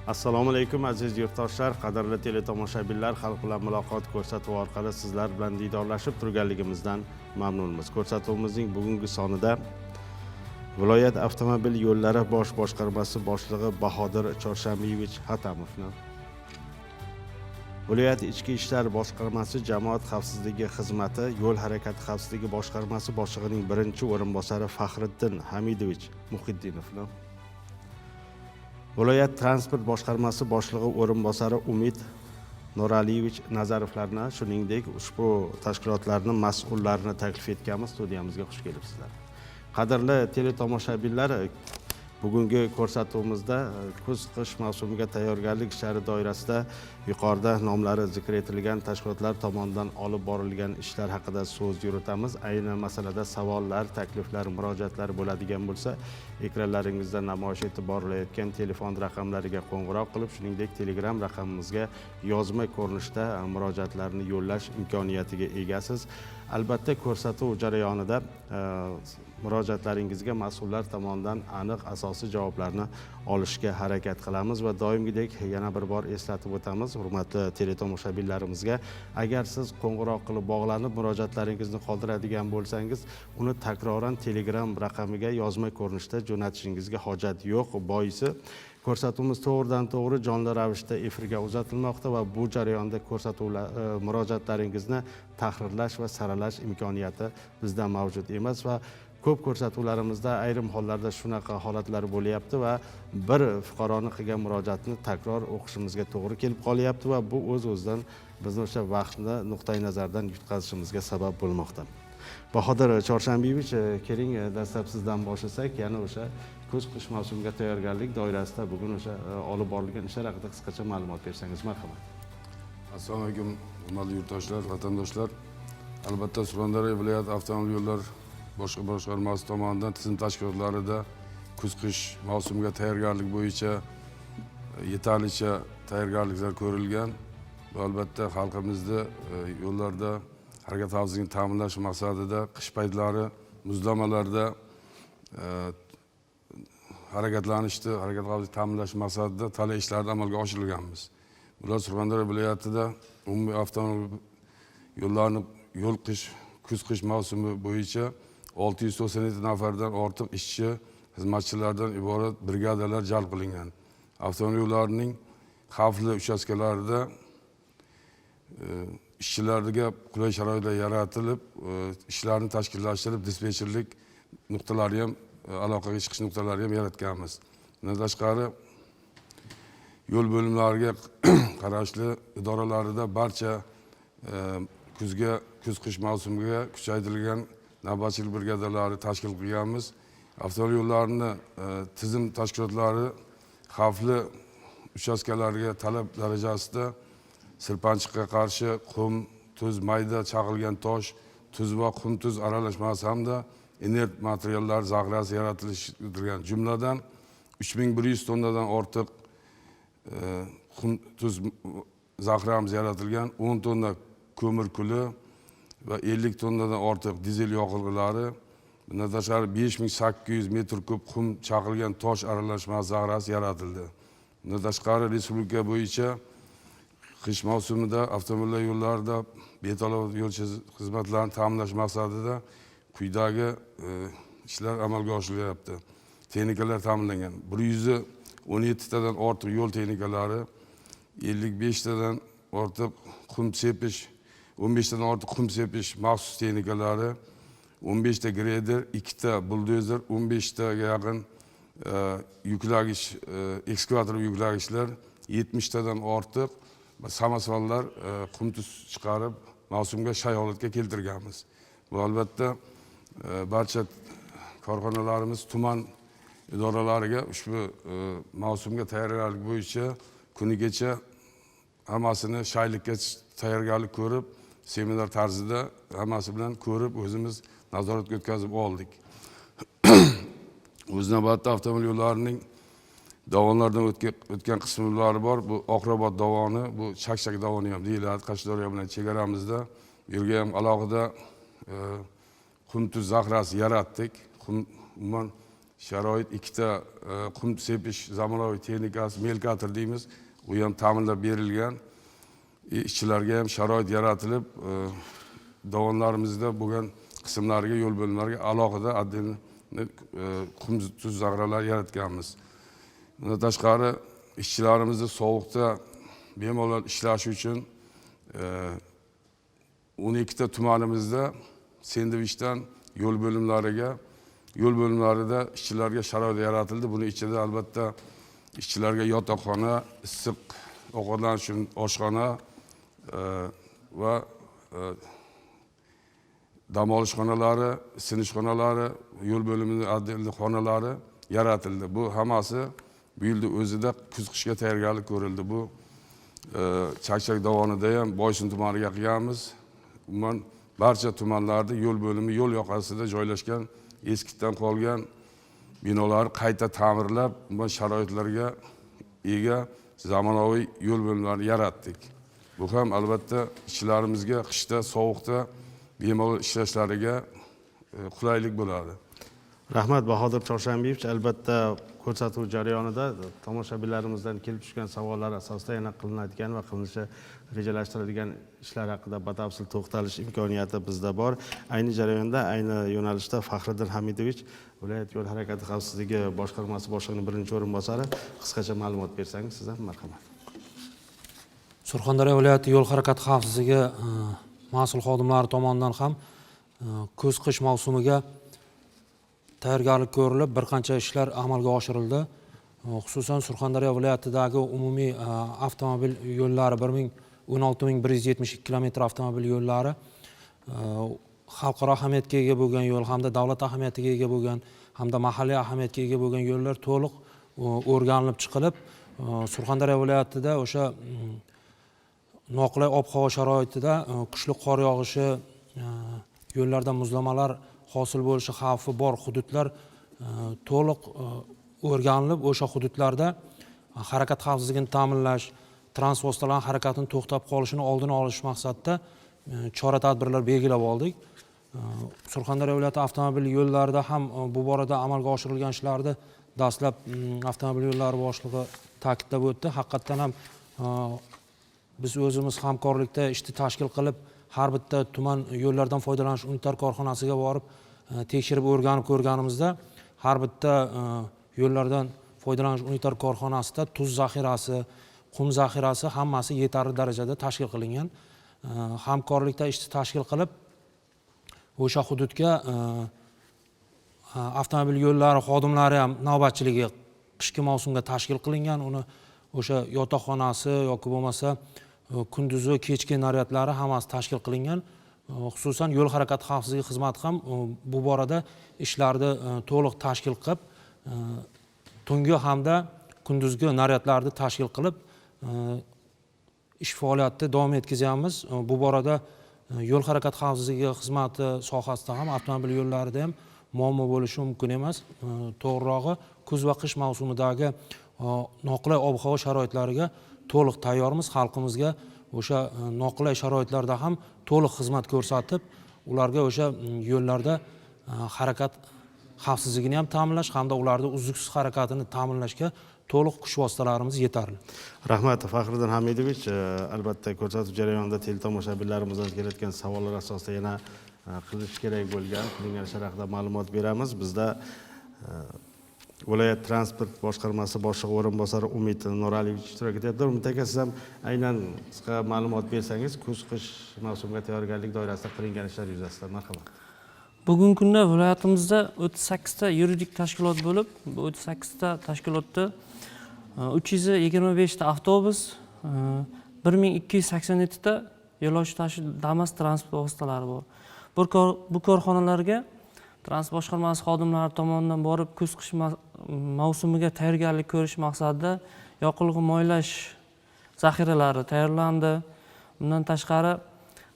Assalomu alaykum aziz yurtdoshlar, qadrli teletomoshabinlar, xalq bilan muloqot ko'rsatuvi orqali sizlar bilan diydorlashib turganligimizdan mamnunmiz. Ko'rsatuvimizning bugungi sonida viloyat avtomobil yo'llari bosh boshqarmasi boshlig'i Bahodir Chorshambiyevich Hatamovni, viloyat ichki ishlar boshqarmasi jamoat xavfsizligi xizmati yo'l harakati xavfsizligi boshqarmasi boshlig'ining birinchi o'rinbosari Faxriddin Hamidovich Muhiddinovni, viloyat transport boshqarmasi boshlig'i o'rinbosari Umid Nuraliyevich Nazarovlarni, shuningdek ushbu tashkilotlarning mas'ullarini taklif etganmiz. Studiyamizga xush kelibsizlar. Qadrli teletomoshabinlar, bugungi ko'rsatuvimizda kuz-qish mavsumiga tayyorgarlik ishlari doirasida yuqorida nomlari zikr etilgan tashkilotlar tomonidan olib borilgan ishlar haqida so'z yuritamiz. Ayni masalada savollar, takliflar, murojaatlar bo'ladigan bo'lsa, ekranlaringizda namoyish etib borilayotgan telefon raqamlariga qo'ng'iroq qilib, shuningdek Telegram raqamimizga yozma ko'rinishda murojaatlarni yo'llash imkoniyatiga egasiz. Albatta, ko'rsatuv jarayonida murojaatlaringizga mas'ullar tomonidan aniq asosiy javoblarni olishga harakat qilamiz va doimgidek yana bir bor eslatib o'tamiz hurmatli teletomoshabinlarimizga, agar siz qo'ng'iroq qilib bog'lanib murojaatlaringizni qoldiradigan bo'lsangiz, uni takroran Telegram raqamiga yozma ko'rinishda jo'natishingizga hojat yo'q. Boisi ko'rsatuvimiz to'g'ridan to'g'ri jonli ravishda efirga uzatilmoqda va bu jarayonda ko'rsatuvlar murojaatlaringizni tahrirlash va saralash imkoniyati bizda mavjud emas va ko'p ko'rsatuvlarimizda ayrim hollarda shunaqa holatlar bo'lyapti va bir fuqaroning qilgan murojaatini takror o'qishimizga to'g'ri kelib qolyapti va bu o'z-o'zidan bizni o'sha vaqtni nuqtai nazardan yutqazishimizga sabab bo'lmoqda. Bahodir Chorshambiyevich, keling dastlab sizdan boshlasak, yana o'sha kuz-qish mavsumiga tayyorgarlik doirasida bugun o'sha olib borilgan ishlar haqida qisqacha ma'lumot bersangiz marhamat. Assalomu alaykum, hurmatli yurtdoshlar, vatandoshlar. Albatta, Surxondaryo viloyat avtomobil yo'llar boshqarmasi tomonidan tizim tashkilotlarida kuz-qish mavsumiga tayyorgarlik bo'yicha yetarlicha tayyorgarliklar ko'rilgan va albatta xalqimizni yo'llarda harakat xavfsizligini ta'minlash maqsadida qish paytlari muzlamalarda harakatlanishni, harakat xavfsizligini ta'minlash maqsadida talay ishlarni amalga oshirganmiz. Bular Surxondaryo viloyatida umumiy avtomobil yo'llarini kuz-qish mavsumi bo'yicha 697 nafardan ortiq ishchi, xizmatchilardan iborat brigadalar jalb qilingan. Avtomobil yo'llarining xavfli uchastkalarida ishchilarga qulay sharoitlar yaratilib, ishlarni tashkillashtirib, dispetcherlik nuqtalari ham, aloqaga chiqish nuqtalari ham yaratganmiz. Bundan tashqari, yo'l bo'limlariga qarashli idoralarida barcha kuz-qish mavsumiga kuchaytirilgan navbatchilik brigadalari tashkil qilganmiz. Avtomobil yo'llarini tizim tashkilotlari xavfli uchastkalarga talab darajasida sirpanchiqqa qarshi qum, tuz, mayda chaqilgan tosh, tuz va qum-tuz aralashmasi hamda inert materiallar zaxirasi yaratilgan. Jumladan 3100 tonnadan ortiq qum-tuz zaxiramiz yaratilgan, 10 tonna ko'mir kuli va 50 tonnadan ortiq dizel yoqilg'ilari, bundan tashqari 5800 metr kub qum chaqilgan tosh aralashmasi zaxirasi yaratildi. Bundan tashqari respublika bo'yicha qish mavsumida avtomobil yo'llarida betalov yo'l xizmatlarini ta'minlash maqsadida quyidagi ishlar amalga oshirilyapti. Texnikalar ta'minlangan. 117 tadan ortiq yo'l texnikalari, 55 tadan ortiq qum sepish, 15 tadan ortiq qum sepish maxsus texnikalari, 15 ta grader, 2 ta buldozer, 15 taga yaqin yuklagich, ekskavator yuklagichlar, 70 tadan ortiq samosvallar qum-tuz chiqarib, mavsumga shay holatga keltirganmiz. Bu albatta barcha korxonalarimiz, tuman idoralariga ushbu mavsumga tayyorgarlik bo'yicha kunigacha hammasini shaylikka tayyorgarlik ko'rib, seminar tarzida hammasi bilan ko'rib, o'zimiz nazoratga o'tkazib oldik. O'z navbatida avtomobil yo'llarining dovonlardan o'tgan qismlari bor. Bu Oqrobod dovoni, bu Chakchak dovoni ham deyiladi. Qashqadaryo bilan chegaramizda bu yerga ham alohida qum-tuz zaxirasi yaratdik. Umuman sharoit, ikkita qum sepish zamonaviy texnikasi, melkator deymiz, u ham ta'minlab berilgan. Ishchilarga ham sharoit yaratilib, dovonlarimizda bo'lgan qismlariga, yo'l bo'limlariga alohida qum tuz zaxiralar yaratganmiz. Bundan tashqari ishchilarimizni sovuqda bemalol ishlashi uchun 12 ta tumanimizda sendvichdan yo'l bo'limlarida ishchilarga sharoit yaratildi. Buni ichida albatta ishchilarga yotoqxona, issiq ovqatlanish uchun oshxona va dam olish xonalari, isinish xonalari, yo'l bo'limining atdilli xonalari yaratildi. Bu hammasi bu yilda o'zida kuz-qishga tayyorgarlik ko'rildi. Bu Chakchak dovonida ham Boysun tumaniga qilganmiz. Umuman barcha tumanlarda yo'l bo'limi, yo'l yoqasida joylashgan eskidan qolgan binolar qayta ta'mirlab, bu sharoitlarga ega zamonaviy yo'l bo'limlarini yaratdik. Bu ham albatta ishchilarimizga qishda, sovuqda bemalol ishlashlariga qulaylik bo'ladi. Rahmat Bahodir Chorshanbiyevich, albatta ko'rsatuv jarayonida tomoshabinlarimizdan kelib tushgan savollar asosida yana qilinadigan va qilinishi rejalashtirilgan ishlar haqida batafsil to'xtalish imkoniyati bizda bor. Ayni jarayonda, ayni yo'nalishda Faxriddin Hamidovich, viloyat yo'l harakati xavfsizligi boshqarmasi boshlig'ining birinchi o'rinbosari, qisqacha ma'lumot bersangiz sizdan marhamat. Surxondaryo viloyati yo'l harakati xavfsizligi mas'ul xodimlari tomonidan ham kuz-qish mavsumiga tayyorgarlik ko'rilib, bir qancha ishlar amalga oshirildi. Xususan Surxondaryo viloyatidagi umumiy avtomobil yo'llari 16172 km avtomobil yo'llari xalqaro ahamiyatga ega bo'lgan yo'l hamda davlat ahamiyatiga ega bo'lgan hamda mahalliy ahamiyatga ega bo'lgan yo'llar to'liq o'rganilib chiqilib, Surxondaryo viloyatida o'sha noqulay ob-havo sharoitida kuchli qor yog'ishi, yo'llarda muzlamalar hosil bo'lishi xavfi bor hududlar to'liq o'rganilib, o'sha hududlarda harakat xavfsizligini ta'minlash, transport vositalarining harakatini to'xtab qolishini oldini olish maqsadida chora-tadbirlar belgilab oldik. Surxondaryo viloyati avtomobil yo'llarida ham bu borada amalga oshirilgan ishlarni dastlab avtomobil yo'llari boshlig'i ta'kidlab o'tdi. Haqiqatan ham biz o'zimiz hamkorlikda ishni tashkil qilib, har bitta tuman yo'llardan foydalanish unitar korxonasiga borib tekshirib o'rganib ko'rganimizda, har bitta yo'llardan foydalanish unitar korxonasida tuz zaxirasi, qum zaxirasi hammasi yetarli darajada tashkil qilingan. Hamkorlikda ishni tashkil qilib, o'sha hududga avtomobil yo'llari xodimlari ham navbatchiligi qishki mavsumga tashkil qilingan. Uni o'sha yotoqxonasi yoki bo'lmasa kunduzi, kechki naryadlari hammasi tashkil qilingan. Xususan yo'l harakati xavfsizligi xizmati ham bu borada ishlarni to'liq tashkil qilib, tungi hamda kunduzgi naryadlarni tashkil qilib, ish faoliyatini davom etkazyapmiz. Bu borada yo'l harakati xavfsizligi xizmati sohasida ham, avtomobil yo'llarida ham muammo bo'lishi mumkin emas. To'g'rirog'i, kuz va qish mavsumidagi noqulay ob-havo sharoitlariga to'liq tayyormiz. Xalqimizga o'sha noqulay sharoitlarda ham to'liq xizmat ko'rsatib, ularga o'sha yo'llarda harakat xavfsizligini ham ta'minlash hamda ularni uzluksiz harakatini ta'minlashga to'liq kuch vositalarimiz yetarli. Rahmat Faxriddin Hamidovich, albatta ko'rsatuv jarayonida teletomoshabinlarimizdan kelayotgan savollar asosida yana qilish kerak bo'lgan qilingan ishlar haqida ma'lumot beramiz. Bizda viloyat transport boshqarmasi boshlig'i o'rinbosari Umid Nuraliyevich ishtirok etyapti. Umid aka, siz ham aynan qisqa ma'lumot bersangiz, kuz-qish mavsumiga tayyorgarlik doirasida qilingan ishlar yuzasidan marhamat. Bugungi kunda viloyatimizda 38 ta yuridik tashkilot bo'lib, bu 38 ta tashkilotda 325 ta avtobus, 1287 ta yo'lovchi tashish Damas transport vositalari bor. Bu korxonalarga transport boshqarmasi xodimlari tomonidan borib, kuz-qish mavsumiga tayyorgarlik ko'rish maqsadida yoqilg'i moylash zaxiralari tayyorlandi. Bundan tashqari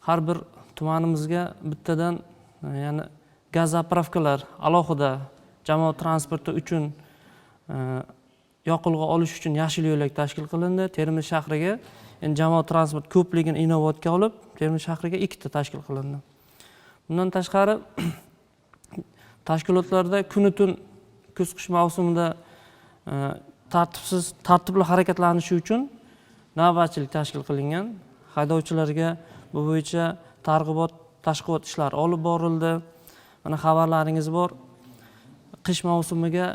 har bir tumanimizga bittadan ya'ni gaz zapravkalar alohida jamoat transporti uchun yoqilg'i olish uchun yashil yo'lak tashkil qilindi. Termiz shahriga endi jamoat transport ko'pligini inobatga olib, Termiz shahriga 2 ta tashkil qilindi. Bundan tashqari tashkilotlarda kuni-tun kuz-qish mavsumida tartibli harakatlanishi uchun navbatchilik tashkil qilingan. Haydovchilarga bu bo'yicha targ'ibot, tashkilot ishlari olib borildi. Mana xabarlaringiz bor. Qish mavsumiga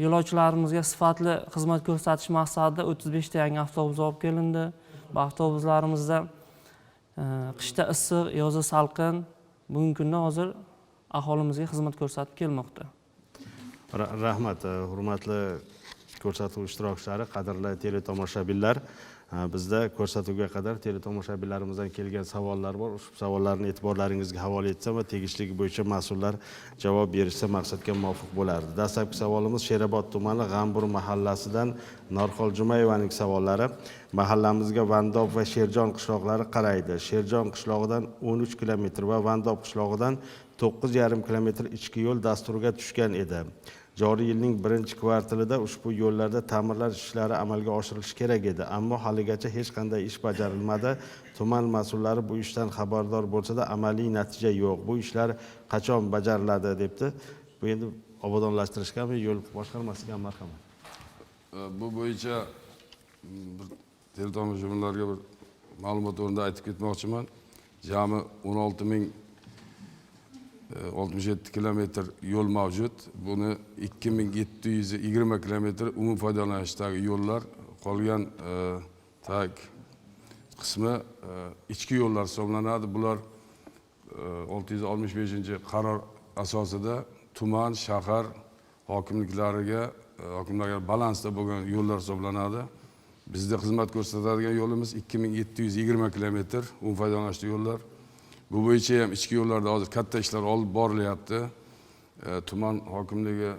yo'lovchilarimizga sifatli xizmat ko'rsatish maqsadida 35 ta yangi avtobus olib kelindi. Bu avtobuslarimizda qishda issiq, yozda salqin, bugungi kunda hozir aholimizga xizmat ko'rsatib kelmoqda. Rahmat, hurmatli ko'rsatuv ishtirokchilari, qadrli teletomoshabinlar. Bizda ko'rsatuvga qadar teletomoshabinlarimizdan kelgan savollar bor. Ushbu savollarni e'tiborlaringizga havola etsam va tegishligi bo'yicha mas'ullar javob berishsa maqsadga muvofiq bo'lardi. Dastlabki savolimiz Sherobod tumani G'ambur mahallasidan Norxol Jumayevaning savollari. Mahallamizga Vandob va Sherjon qishloqlari qaraydi. Sherjon qishlog'idan 13 kilometr va Vandob qishlog'idan 9,5 kilometr ichki yo'l dasturga tushgan edi. Joriy yilning birinchi kvartalida ushbu yo'llarda ta'mirlash ishlari amalga oshirilishi kerak edi, ammo haligacha hech qanday ish bajarilmadi. Tuman mas'ullari bu ishdan xabardor bo'lsa-da, amaliy natija yo'q. Bu ishlar qachon bajariladi debdi. Bu endi obodonlashtirishgami, yo'l boshqarmasiga marhamat. Bu bo'yicha bir teletomoshabinlarga bir ma'lumot o'rnida aytib ketmoqchiman. Jami 16.067 kilometr yo'l mavjud. Buni 2720 kilometr umum foydalanishdagi yo'llar, qolgan qismi ichki yo'llar hisoblanadi. Bular 665-qaror asosida tuman, shahar hokimliklarga balansda bo'lgan yo'llar hisoblanadi. Bizda xizmat ko'rsatadigan yo'limiz 2720 kilometr umum foydalanishli yo'llar. Bu bo'yicha ham ichki yo'llarda hozir katta ishlar olib borilyapti. Tuman hokimligi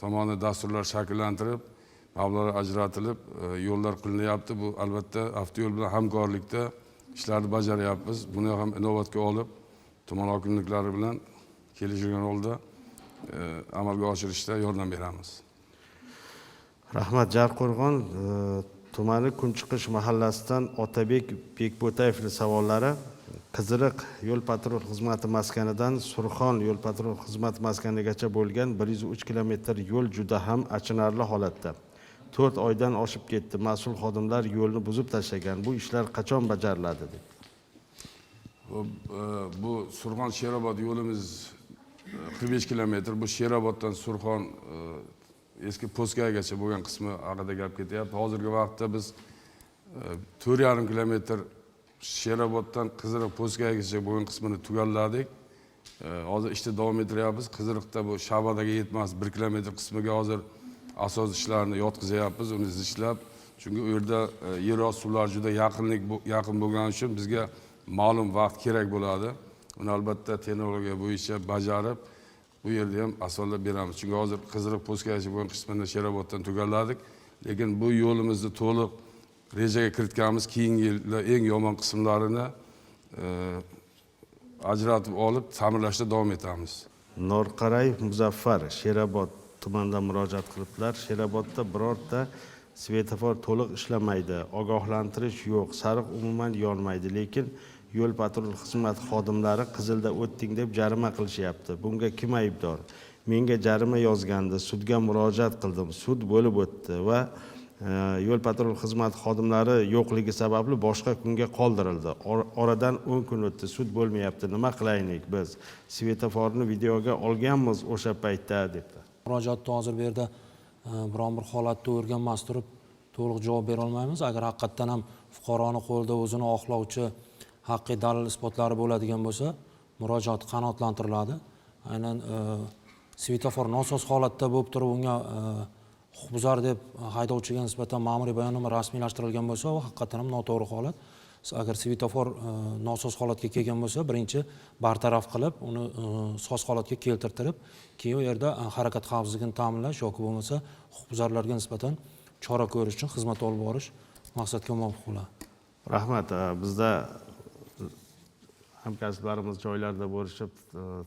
tomonidan dasturlar shakllantirib, mablag'lar ajratilib, yo'llar qilinyapti. Bu albatta avtoyo'l bilan hamkorlikda ishlarni bajaryapmiz. Buni ham inobatga olib, tuman hokimliklari bilan kelishilgan holda amalga oshirishda yordam beramiz. Rahmat. Jarqo'rg'on tumani Kunchiqish mahallasidan Otabek Bekbo'tayevning savollari. Qiziriq yo'l patrul xizmati maskanidan Surxon yo'l patrul xizmati maskanigacha bo'lgan 103 kilometr yo'l juda ham achinarli holatda. 4 oydan oshib ketdi. Mas'ul xodimlar yo'lni buzib tashlagan. Bu ishlar qachon bajariladi deb. Bu Surxon Sherobod yo'limiz 45 kilometr. Bu Sheroboddan Surxon eski Poskaygacha bo'lgan qismi haqida gap ketyapti. Hozirgi vaqtda biz 4,5 kilometr Sheroboddan Qiziriq Poskaygacha bo'lgan qismini tugalladik. Hozir ishda davom ettiryapmiz. Qiziriqda bu Shabadaga yetmas 1 kilometr qismiga hozir asos ishlarini yotqizyapmiz, uni ishlab. Chunki u yerda yer osti suvlar juda yaqin bo'lgani uchun bizga ma'lum vaqt kerak bo'ladi. Uni albatta texnologiya bo'yicha bajarib, bu yerda ham asoslab beramiz. Chunki hozir Qiziriq Poskaygacha bo'lgan qismini Sheroboddan tugalladik, lekin bu yo'limizni to'liq rejaga kiritganmiz. Keyingi yilda eng yomon qismlarini ajratib olib, ta'mirlashda davom etamiz. Norqarayev Muzaffar Sherobod tumanidan murojaat qilibdilar. Sherobodda birorta svetofor to'liq ishlamaydi, ogohlantirish yo'q, sariq umuman yonmaydi, lekin yo'l patrul xizmat xodimlari qizilda o'tding deb jarima qilishyapti. Bunga kim aybdor? Menga jarima yozgandi, sudga murojaat qildim, sud bo'lib o'tdi va yo'l patrul xizmat xodimlari yo'qligi sababli boshqa kunga qoldirildi. Oradan 10 kun o'tdi, sud bo'lmayapti. Nima qilaylik biz? Svetoforni videoga olganmiz o'sha paytda debdi. Murojaatni hozir bu yerda biron bir holatni o'rganmas turib to'liq javob bera olmaymiz. Agar haqiqatdan ham fuqaroni qo'lida o'zini oqlovchi haqiqiy dalil isbotlari bo'ladigan bo'lsa, murojaat qanoatlantiriladi. Aynan svetofor nosoz holatda bo'lib turib unga huquqbuzar deb haydovchiga nisbatan ma'muriy bayonnoma rasmiylashtirilgan bo'lsa, u haqiqatan ham noto'g'ri holat. Agar svetofor nosoz holatga kelgan bo'lsa, birinchi bartaraf qilib, uni soz holatga keltirtirib, keyin u yerda harakat xavfsizligini ta'minlash yoki bo'lmasa huquqbuzarlarga nisbatan chora ko'rish uchun xizmat olib borish maqsadga muvofiq bo'ladi. Rahmat. Bizda hamkasblarimiz joylarda bo'lishib,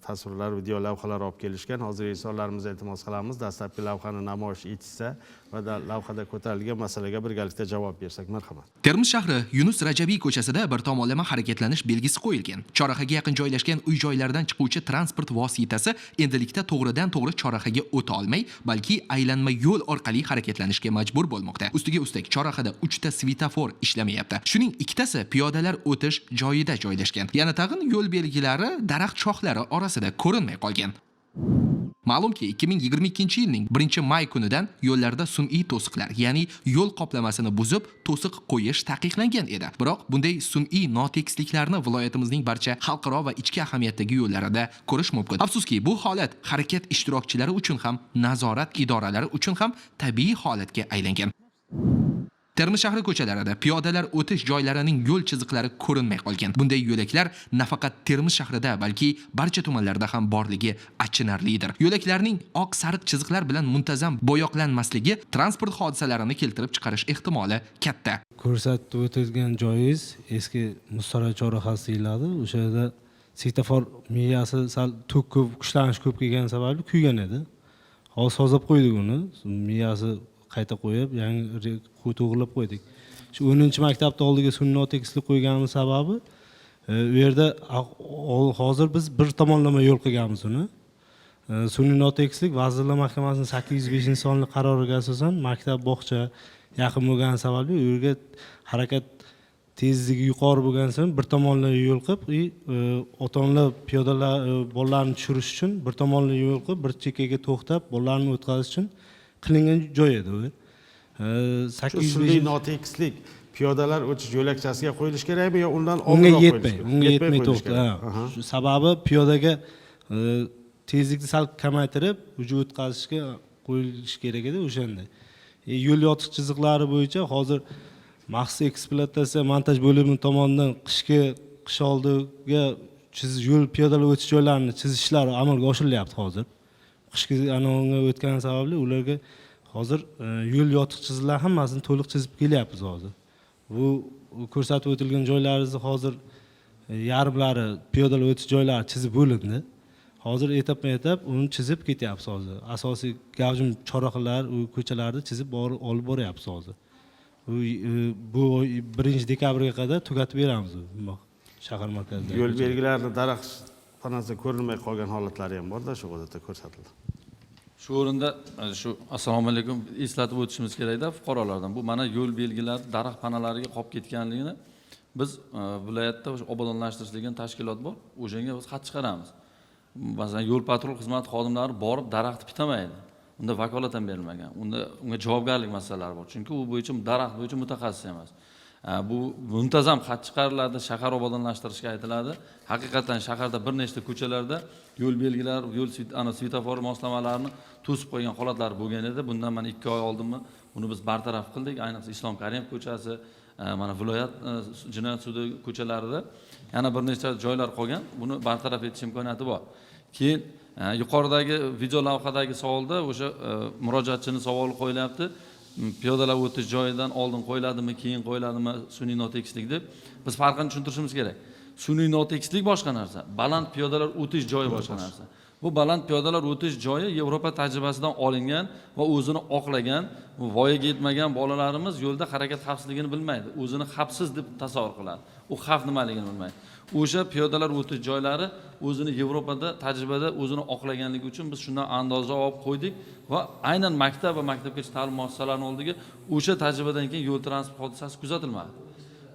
tasvirlar, video lavhalar olib kelishgan. Hozir insonlarimiz iltimos qilamiz, dastlabki lavhani namoyish etishsa, va lavhada ko'tarilgan masalaga birgalikda javob bersak marhamat. Termiz shahri Yunus Rajabiy ko'chasida bir tomonlama harakatlanish belgisi qo'yilgan. Chorrahaga yaqin joylashgan uy-joylardan chiquvchi transport vositasi endilikda to'g'ridan-to'g'ri Chorrahaga o'ta olmay, balki aylanma yo'l orqali harakatlanishga majbur bo'lmoqda. Ustiga ustak Chorrahada 3 ta svetofor ishlamayapti. Shuning ikkitasi piyodalar o'tish joyida joylashgan. Yana tag'in yo'l belgilari daraxt shoxlari orasida ko'rinmay qolgan. Ma'lumki 2022-yilning 1-may kunidan yo'llarda sun'iy to'siqlar, ya'ni yo'l qoplamasini buzib, to'siq qo'yish taqiqlangan edi. Biroq bunday sun'iy notekisliklarni viloyatimizning barcha xalqaro va ichki ahamiyatdagi yo'llarida ko'rish mumkin. Afsuski, bu holat harakat ishtirokchilari uchun ham, nazorat idoralari uchun ham tabiiy holatga aylangan. Termiz shahri ko'chalarida piyodalar o'tish joylarining yo'l chiziqlari ko'rinmay qolgan. Bunday yo'laklar nafaqat Termiz shahrida, balki barcha tumanlarda ham borligi achinarlidir. Yo'laklarning oq sariq chiziqlar bilan muntazam bo'yoqlanmasligi transport hodisalarini keltirib chiqarish ehtimoli katta. Ko'rsatib o'tilgan joyingiz eski Mustara chorrahasi deyiladi. O'sha yerda svetofor miyasi sal ko'p kuchlanish ko'p kelgani sababli kuygan edi. Hozir sozlab qo'ydik uni. Miyasi qayta qo'yib, yangi to'g'rilab qo'ydik. Shu 10-maktabda oldiga sun'iy notekislik qo'yganimiz sababi u yerda hozir biz bir tomonlama yo'l qilganmiz uni. Sun'iy notekislik Vazirlar Mahkamasining 805-sonli qaroriga asosan maktab, bog'cha yaqin bo'lgani sababli u yerga harakat tezligi yuqori bo'lgani sabab bir tomonlama yo'l qilib, ota-onalar piyodalar bolalarni tushirish uchun bir tomonlama yo'l qilib, bir chekkaga to'xtab, bolalarni o'tkazish uchun qilingan joy edi u. Sun'iy notekislik piyodalar o'tish yo'lakchasiga qo'yilishi kerakmi yo undan unga oldinroq yetmay to'xta. Shu sababi piyodaga tezlikni sal kamaytirib, uji o'tkazishga qo'yilishi kerak edi o'shanda. Yo'l yotiq chiziqlari bo'yicha hozir maxsus ekspluatatsiya montaj bo'limi tomonidan qish oldiga yo'l piyodalar o'tish joylarini chizishlari amalga oshirilyapti hozir. Qishki anonga o'tgani sababli ularga hozir yo'l yotiq chiziqlar hammasini to'liq chizib kelyapmiz hozir. Bu ko'rsatib o'tilgan joylaringizni hozir yarmlari piyodalar o'tish joylari chizib bo'lindi. Hozir etap-etap uni chizib ketyapmiz hozir. Asosiy gavjum chorrahalar, ko'chalarni chizib olib boryapmiz hozir. Bu 1-dekabrga qadar tugatib beramiz shahar markazida. Yo'l belgilarini daraxt panasida ko'rinmay qolgan holatlari ham bor-da, shu holatda ko'rsatildi. Shu o'rinda assalomu alaykum eslatib o'tishimiz kerakda fuqarolardan. Bu mana yo'l belgilari daraxt panalariga qolib ketganligini biz viloyatda o'sha obodonlashtirish degan tashkilot bor. O'shanga biz xat chiqaramiz. Masalan, yo'l patrul xizmati xodimlari borib daraxtni bitamaydi. Unda vakolat ham berilmagan. Unga javobgarlik masalalari bor. Chunki u bo'yicha daraxt bo'yicha mutaxassis emas. Bu muntazam xat chiqariladi, shahar obodonlashtirishga aytiladi. Haqiqatan shaharda bir nechta ko'chalarda yo'l belgilari, yo'l svetofor moslamalarini to'sib qo'ygan holatlar bo'lgan edi. Bundan mana 2 oy oldinmi buni biz bartaraf qildik. Ayniqsa Islom Karimov ko'chasi, mana viloyat jinoyat sudi ko'chalarida yana bir nechta joylar qolgan. Buni bartaraf etish imkoniyati bor. Keyin yuqoridagi video lavhadagi savolda o'sha murojaatchining savoli qo'yilyapti. Piyodalar o'tish joyidan oldin qo'yiladimi, keyin qo'yiladimi sun'iy notekislik deb. Biz farqini tushuntirishimiz kerak. Sun'iy notekislik boshqa narsa, baland piyodalar o'tish joyi boshqa narsa. Bu baland piyodalar o'tish joyi Yevropa tajribasidan olingan va o'zini oqlagan, voyaga yetmagan bolalarimiz yo'lda harakat xavfsizligini bilmaydi. O'zini xavfsiz deb tasavvur qiladi. U xavf nimaligini bilmaydi. O'sha piyodalar o'tish joylari o'zini Yevropada tajribada o'zini oqlaganligi uchun biz shundan andoza olib qo'ydik va aynan maktab va maktabgacha ta'lim muassasalarining oldiga o'sha tajribadan keyin yo'l transport hodisasi kuzatilmadi.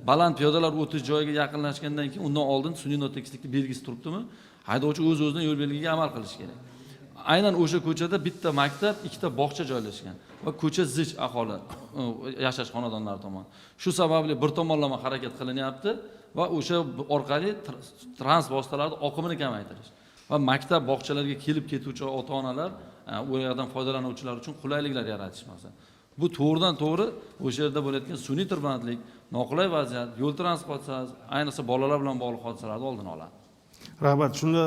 Baland piyodalar o'tish joyiga yaqinlashgandan keyin undan oldin sun'iy notekislikning belgisi turibdimi? Haydovchi o'z-o'zidan yo'l belgiga amal qilishi kerak. Aynan o'sha ko'chada bitta maktab, 2 ta bog'cha joylashgan va ko'cha zich aholi yashash xonadonlari tomon. Shu sababli bir tomonlama harakat qilinyapti va o'sha orqali transport vositalarning oqimini kamaytirish va maktab bog'chalarga kelib ketuvchi ota-onalar u yerdan foydalanuvchilar uchun qulayliklar yaratish maqsad. Bu to'g'ridan-to'g'ri o'sha yerda bo'layotgan sun'iy tirbandlik, noqulay vaziyat, yo'l transportasi, ayniqsa bolalar bilan bog'liq hodisalarni oldini oladi. Rahmat, shunda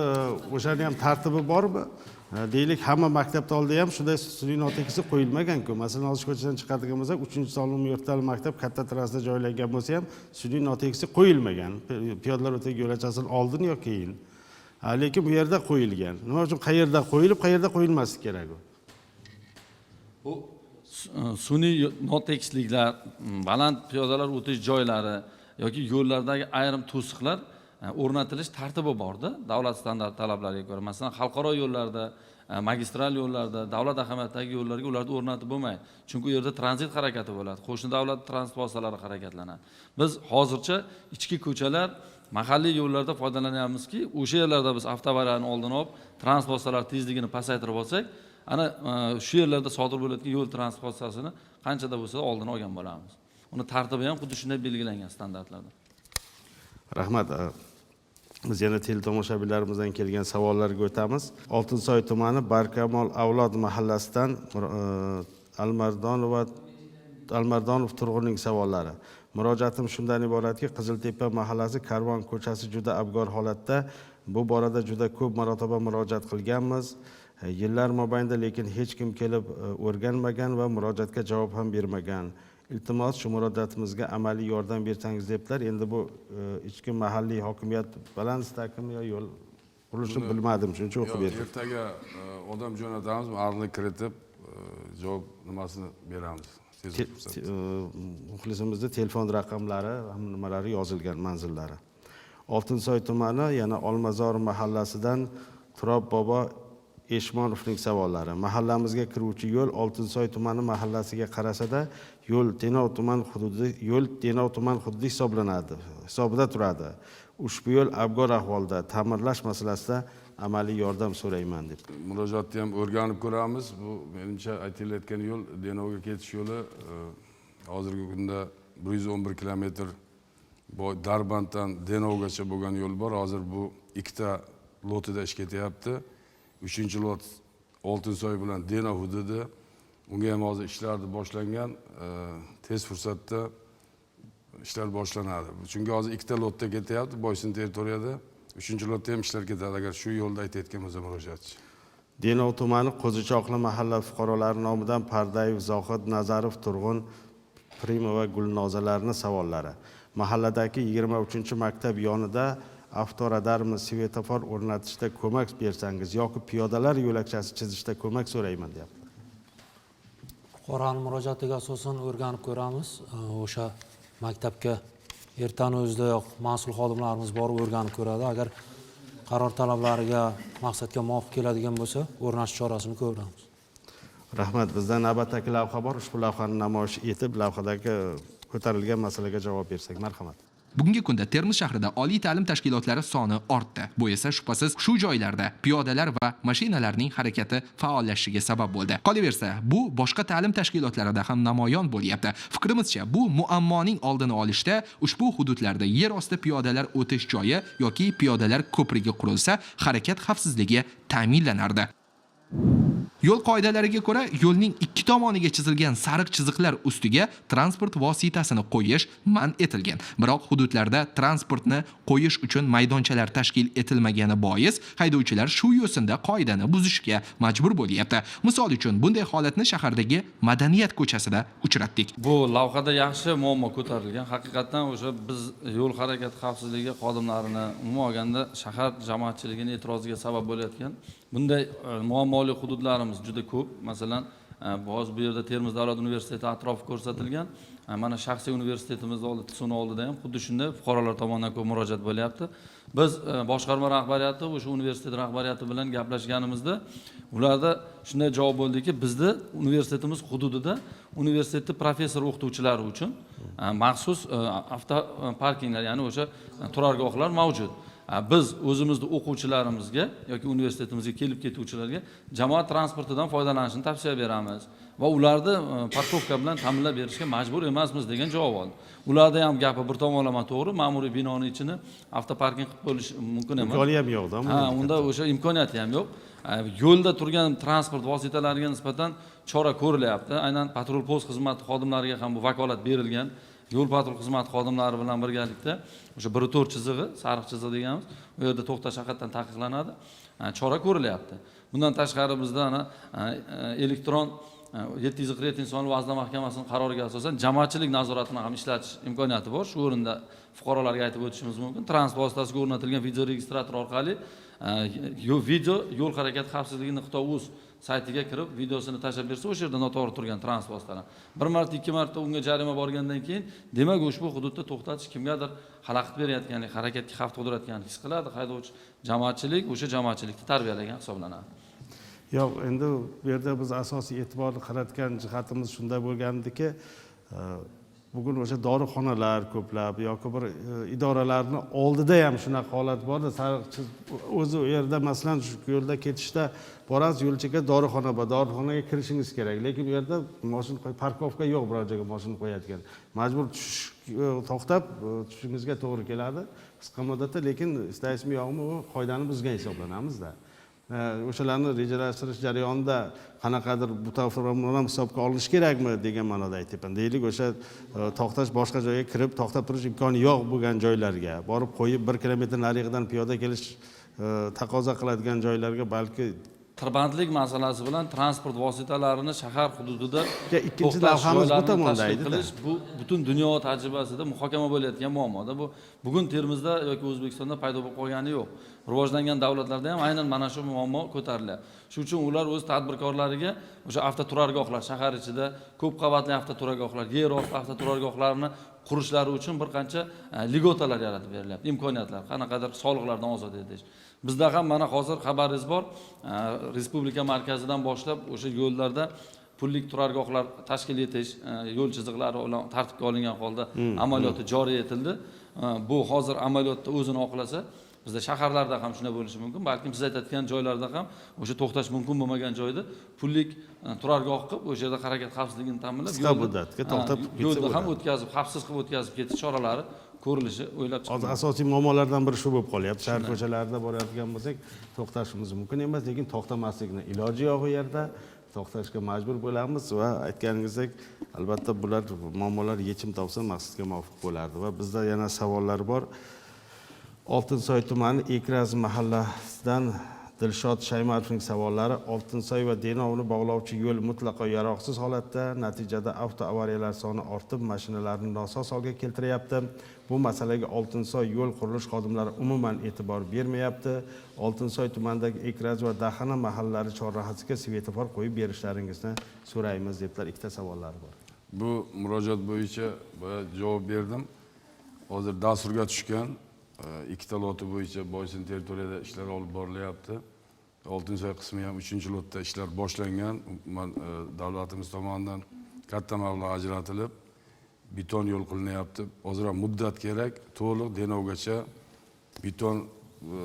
o'shani ham tartibi bormi? Deylik, hamma maktabda oldida ham shunday sun'iy notekislik qo'yilmagan-ku. Masalan, hozir ko'chadan chiqadigan bo'lsak, 3-sonli yurtdagi maktab katta trassada joylangan bo'lsa ham sun'iy notekislik qo'yilmagan. Piyodalar o'tish yo'lachasidan oldin yo keyin. Lekin bu yerda qo'yilgan. Nima uchun qayerda qo'yilib, qayerda qo'yilmasligi kerak u? Bu sun'iy notekisliklar, baland piyodalar o'tish joylari yoki yo'llardagi ayrim to'siqlar o'rnatilish tartibi borda, davlat standart talablariga ko'ra. Masalan, xalqaro yo'llarda, magistral yo'llarda, davlat ahamiyatidagi yo'llarga ularni o'rnatib bo'lmaydi. Chunki u yerda tranzit harakati bo'ladi. Qo'shni davlat transport vositalari harakatlanadi. Biz hozircha ichki ko'chalar, mahalliy yo'llarda foydalanyapmizki, o'sha yerlarda biz avtoavariyalarni oldini olib, transport vositalari tezligini pasaytirib olsak, ana shu yerlarda sodir bo'layotgan yo'l transport vositasini qanchada bo'lsa oldini olgan bo'lamiz. Uni tartibi ham xuddi shunday belgilangan standartlarda. Rahmat. Biz yana teletomoshabinlarimizdan kelgan savollarga o'tamiz. Oltinsoy tumani Barkamol avlod mahallasidan Almardonov turg'unning savollari. Murojaatim shundan iboratki, Qiziltepa mahallasi Karvon ko'chasi juda abgor holatda. Bu borada juda ko'p marotaba murojaat qilganmiz. Yillar mobaynida, lekin hech kim kelib o'rganmagan va murojaatga javob ham bermagan. Iltimos, shu murojaatimizga amaliy yordam bersangiz debdilar. Endi bu ichki mahalliy hokimiyat balansdagimi yo yo'l qurilishini bilmadim, shuning uchun o'qib berdim. Ertaga odam jo'natamiz, arni kiritib javob nimasini beramiz. Muxlisimizni telefon raqamlari, hamma nimalari yozilgan, manzillari. Oltinsoy tumani yana Olmazor mahallasidan Turob bobo Eshmonovning savollari. Mahallamizga kiruvchi yo'l Oltinsoy tumani mahallasiga qarasa-da, yo'l Denov tuman hududi hisobida turadi. Ushbu yo'l abgor ahvolda, ta'mirlash masalasida amaliy yordam so'rayman deb. Murojaatni ham o'rganib ko'ramiz. Bu menimcha aytilayotgan yo'l Denovga ketish yo'li hozirgi kunda 111 kilometr Darbanddan Denovgacha bo'lgan yo'l bor. Hozir bu ikkita lotida ish ketyapti. 3-lot Oltinsoy bilan Denov hududi. Unga ham hozir ishlarni boshlangan. Tez fursatda ishlar boshlanadi. Chunki hozir ikkita lotda ketyapti Boysun territoriyada. 3-lotda ham ishlar ketadi agar shu yo'lda aytayotgan bo'lsa murojaatchi. Denov tumani Qo'zichoqli mahalla fuqarolari nomidan Pardayev Zohid, Nazarov Turg'un, Primova Gulnozalarning savollari. Mahalladagi 23-maktab yonida avtoradarmi svetofor o'rnatishda ko'mak bersangiz yoki piyodalar yo'lakchasi chizishda ko'mak so'rayman deyapti. Fuqaroning murojaatiga asosan o'rganib ko'ramiz. O'sha maktabga ertaning o'zidayoq mas'ul xodimlarimiz borib o'rganib ko'radi. Agar qaror talablariga, maqsadga muvofiq keladigan bo'lsa, o'rnatish chorasini ko'ramiz. Rahmat. Bizdan navbatdagi lavha bor. Ushbu lavhani namoyish etib, lavhadagi ko'tarilgan masalaga javob bersak, marhamat. Bugungi kunda Termiz shahrida oliy ta'lim tashkilotlari soni ortdi. Bu esa shubhasiz shu joylarda piyodalar va mashinalarning harakati faollashishiga sabab bo'ldi. Qolaversa, bu boshqa ta'lim tashkilotlarida ham namoyon bo'lyapti. Fikrimizcha, bu muammoning oldini olishda ushbu hududlarda yer osti piyodalar o'tish joyi yoki piyodalar ko'prigi qurilsa, harakat xavfsizligi ta'minlanardi. Yo'l qoidalariga ko'ra, yo'lning ikki tomoniga chizilgan sariq chiziqlar ustiga transport vositasini qo'yish man etilgan. Biroq hududlarda transportni qo'yish uchun maydonchalar tashkil etilmagani bois, haydovchilar shu yo'sinda qoidani buzishga majbur bo'lyapti. Misol uchun, bunday holatni shahardagi Madaniyat ko'chasida uchratdik. Bu lavhada yaxshi muammo ko'tarilgan. Haqiqatan o'sha biz yo'l harakati xavfsizligi xodimlarini umuman olganda shahar jamoatchiligining e'tiroziga sabab bo'layotgan bunday muammoli hududlarimiz juda ko'p. Masalan, hozir bu yerda Termiz davlat universiteti atrofi ko'rsatilgan. Mana shaxsiy universitetimiz suni oldida ham xuddi shunday fuqarolar tomonidan ko'p murojaat bo'lyapti. Biz boshqarma rahbariyati, o'sha universitet rahbariyati bilan gaplashganimizda ularda shunday javob bo'ldiki, bizda universitetimiz hududida universitetda professor o'qituvchilari uchun maxsus avtoparkinglar, ya'ni o'sha turargohlar mavjud. Biz o'zimizning o'quvchilarimizga yoki universitetimizga kelib ketuvchilarga jamoat transportidan foydalanishni tavsiya beramiz va ularni parkovka bilan ta'minlab berishga majbur emasmiz degan javob oldi. Ularda ham gapi bir tomonlama to'g'ri, ma'muriy binoning ichini avtoparking qilib bo'lish mumkin emas. Imkoniyati ham yo'q-da. Unda o'sha imkoniyati ham yo'q. Yo'lda turgan transport vositalariga nisbatan chora ko'rilyapti. Aynan patrul post xizmati xodimlariga ham bu vakolat berilgan. Yo'l patrul xizmati xodimlari bilan birgalikda o'sha 1-4 chizig'i, sariq chiziq deganimiz, u yerda to'xtash haqiqatan taqiqlanadi. Chora ko'rilyapti. Bundan tashqari bizda elektron 740 inson vazn mahkamasining qaroriga asosan jamoatchilik nazoratini ham ishlatish imkoniyati bor. Shu o'rinda fuqarolarga aytib o'tishimiz mumkin. Transport vositasiga o'rnatilgan video registrator orqali video yo'l harakati xavfsizligi.uz saytiga kirib videosini tashlab bersa, o'sha yerda noto'g'ri turgan transport vositalar. Bir marta, ikki marta unga jarima borgandan keyin, demak ushbu hududda to'xtatish kimgadir xalaqit berayotganlik, harakatga xavf tug'dirayotganini his qiladi haydovchi. Jamoatchilik o'sha jamoatchilikni tarbiyalagan hisoblanadi. Yo'q, endi bu yerda biz asosiy e'tiborni qaratgan jihatimiz shunday bo'lgandiki, bugun o'sha dorixonalar ko'plab yoki bir idoralarni oldida ham shunaqa holat borda, sariqchi o'zi u yerda masalan shu yo'lda ketishda borasiz, yo'l chekka dorixona bor, dorixonaga kirishingiz kerak, lekin bu yerda mashina parkovka yo'q, biror joyga mashina qo'yadigan. Majbur to'xtab tushishingizga to'g'ri keladi qisqa muddatda, lekin istaysizmi yo'qmi, u qoidani buzgan hisoblanamizda. O'shalarni rejalashtirish jarayonida qanaqadir bu taraflarni ham hisobga olish kerakmi degan ma'noda aytyapman. Deylik, o'sha to'xtash boshqa joyga kirib to'xtab turish imkoni yo'q bo'lgan joylarga borib qo'yib 1 kilometr narigidan piyoda kelish taqozo qiladigan joylarga balki Tirbandlik masalasi bilan transport vositalarini shahar hududida ikkinchi lavhamiz bu tomonda edi. Bu butun dunyo tajribasida muhokama bo'layotgan muammoda. Bu bugun Termizda yoki O'zbekistonda paydo bo'lib qolgani yo'q. Rivojlangan davlatlarda ham aynan mana shu muammo ko'tarilyapti. Shuning uchun ular o'z tadbirkorlariga o'sha avtoturargohlar, shahar ichida ko'p qavatli avtoturargohlar, yer osti avtoturargohlarini qurishlari uchun bir qancha ligotalar yaratib berilyapti, imkoniyatlar, qanaqadir soliqlardan ozod etish. Bizda ham mana hozir xabaringiz bor, respublika markazidan boshlab o'sha yo'llarda pullik turargohlar tashkil etish, yo'l chiziqlari bilan tartibga olingan holda amaliyoti joriy etildi. Bu hozir amaliyotda o'zini oqlasa, bizda shaharlarda ham shunday bo'lishi mumkin, balkim siz aytayotgan joylarda ham o'sha to'xtash mumkin bo'lmagan joyda pullik turargoh qilib, o'sha yerda harakat xavfsizligini ta'minlab, qisqa muddatga to'xtab yo'lda ham o'tkazib, xavfsiz qilib o'tkazib ketish choralari ko'rilishi o'ylab chiqilgan. Hozir asosiy muammolardan biri shu bo'lib qolyapti. Shahar ko'chalarida borayotgan bo'lsak, to'xtashimiz mumkin emas, lekin to'xtamaslikning iloji yo'q u yerda. To'xtashga majbur bo'lamiz va aytganingizdek, albatta bular muammolar yechim topsa maqsadga muvofiq bo'lardi. Va bizda yana savollar bor. Oltinsoy tumani Ekraz mahallasidan Dilshod Shaymatovning savollari: Oltinsoy va Denovni bog'lovchi yo'l mutlaqo yaroqsiz holatda, natijada avtoavariyalar soni ortib, mashinalarni nosoz holga keltiryapti. Bu masalaga Oltinsoy yo'l qurilish xodimlari umuman e'tibor bermayapti. Oltinsoy tumanidagi Ekraz va Daxana mahallalari chorrahasiga svetofor qo'yib berishlaringizni so'raymiz deblar. Ikkita savollari bor. Bu murojaat bo'yicha javob berdim. Hozir dasturga tushgan ikkita loti bo'yicha Boysun territoriyada ishlar olib borilyapti. Oltinsoy qismi ham 3-lotda ishlar boshlangan. Davlatimiz tomonidan katta mablag' ajratilib, beton yo'l qilinyapti. Hozir muddat kerak, to'liq Denovgacha beton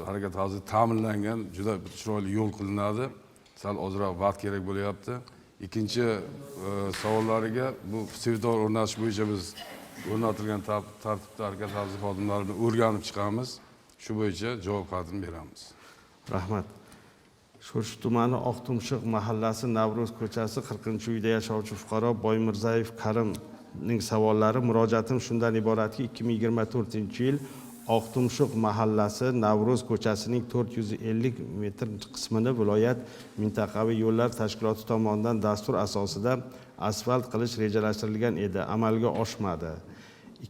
harakat hozir ta'minlangan, juda chiroyli yo'l qilinadi. Sal ozroq vaqt kerak bo'lyapti. Ikkinchi savollariga bu svetofor o'rnatish bo'yicha biz o'rnatilgan tartibda harakat xavfsizlik xodimlarini o'rganib chiqamiz. Shu bo'yicha javob xatini beramiz. Rahmat. Sho'rchi tumani Oqtumshiq mahallasi Navro'z ko'chasi 40-uyda yashovchi fuqaro Boymirzayev Karimning savollari: murojaatim shundan iboratki, 2024-yil Oqtumshiq mahallasi Navro'z ko'chasining 450 metr qismini viloyat mintaqaviy yo'llar tashkiloti tomonidan dastur asosida asfalt qilish rejalashtirilgan edi, amalga oshmadi.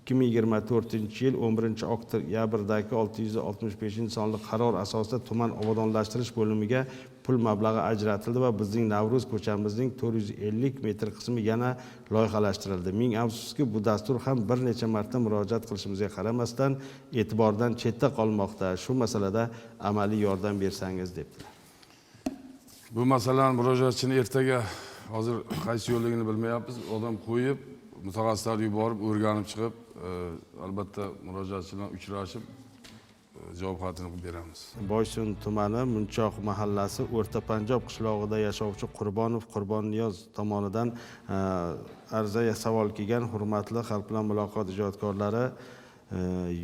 2024-yil 11-oktyabrdagi 665-sonli qaror asosida tuman obodonlashtirish bo'limiga pul mablag'i ajratildi va bizning Navro'z ko'chamizning 450 metr qismi yana loyihalashtirildi. Ming afsuski, bu dastur ham bir necha marta murojaat qilishimizga qaramasdan e'tibordan chetda qolmoqda. Shu masalada amaliy yordam bersangiz debdilar. Bu masalani murojaatchini ertaga, hozir qaysi yo'lligini bilmayapmiz, odam qo'yib, mutaxassislar yuborib, o'rganib chiqib, albatta murojaatchi bilan uchrashib javob xatini qilib beramiz. Boysun tumani Munchoq mahallasi O'rta Panjob qishlog'ida yashovchi Qurbonov Qurbonniyoz tomonidan arza savol kelgan. Hurmatli Xalq bilan muloqot ijodkorlari,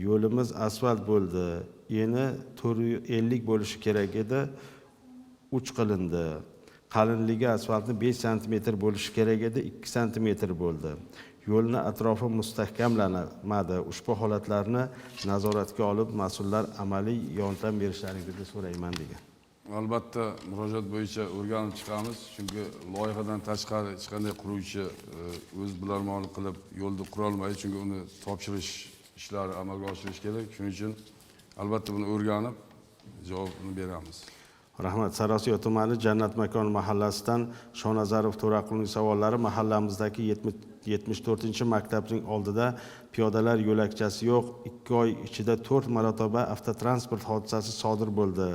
yo'limiz asfalt bo'ldi. Eni 450 bo'lishi kerak edi, 3 qilindi. Qalinligi asfaltni 5 cm bo'lishi kerak edi, 2 cm bo'ldi. Yo'lni atrofi mustahkamlanmadi. Ushbu holatlarni nazoratga olib, mas'ullar amaliy yordam berishlaringizni so'rayman degan. Albatta murojaat bo'yicha o'rganib chiqamiz, chunki loyihadan tashqari hech qanday quruvchi o'z bilarmonlik qilib yo'lni qura olmaydi, chunki uni topshirish ishlari amalga oshirish kerak. Shuning uchun albatta buni o'rganib javobini beramiz. Rahmat. Sarosiyo tumani Jannat makon mahallasidan Shonazarov To'raqulning savollari: mahallamizdagi 74-maktabning oldida piyodalar yo'lakchasi yo'q. 2 oy ichida 4 marotaba avtotransport hodisasi sodir bo'ldi.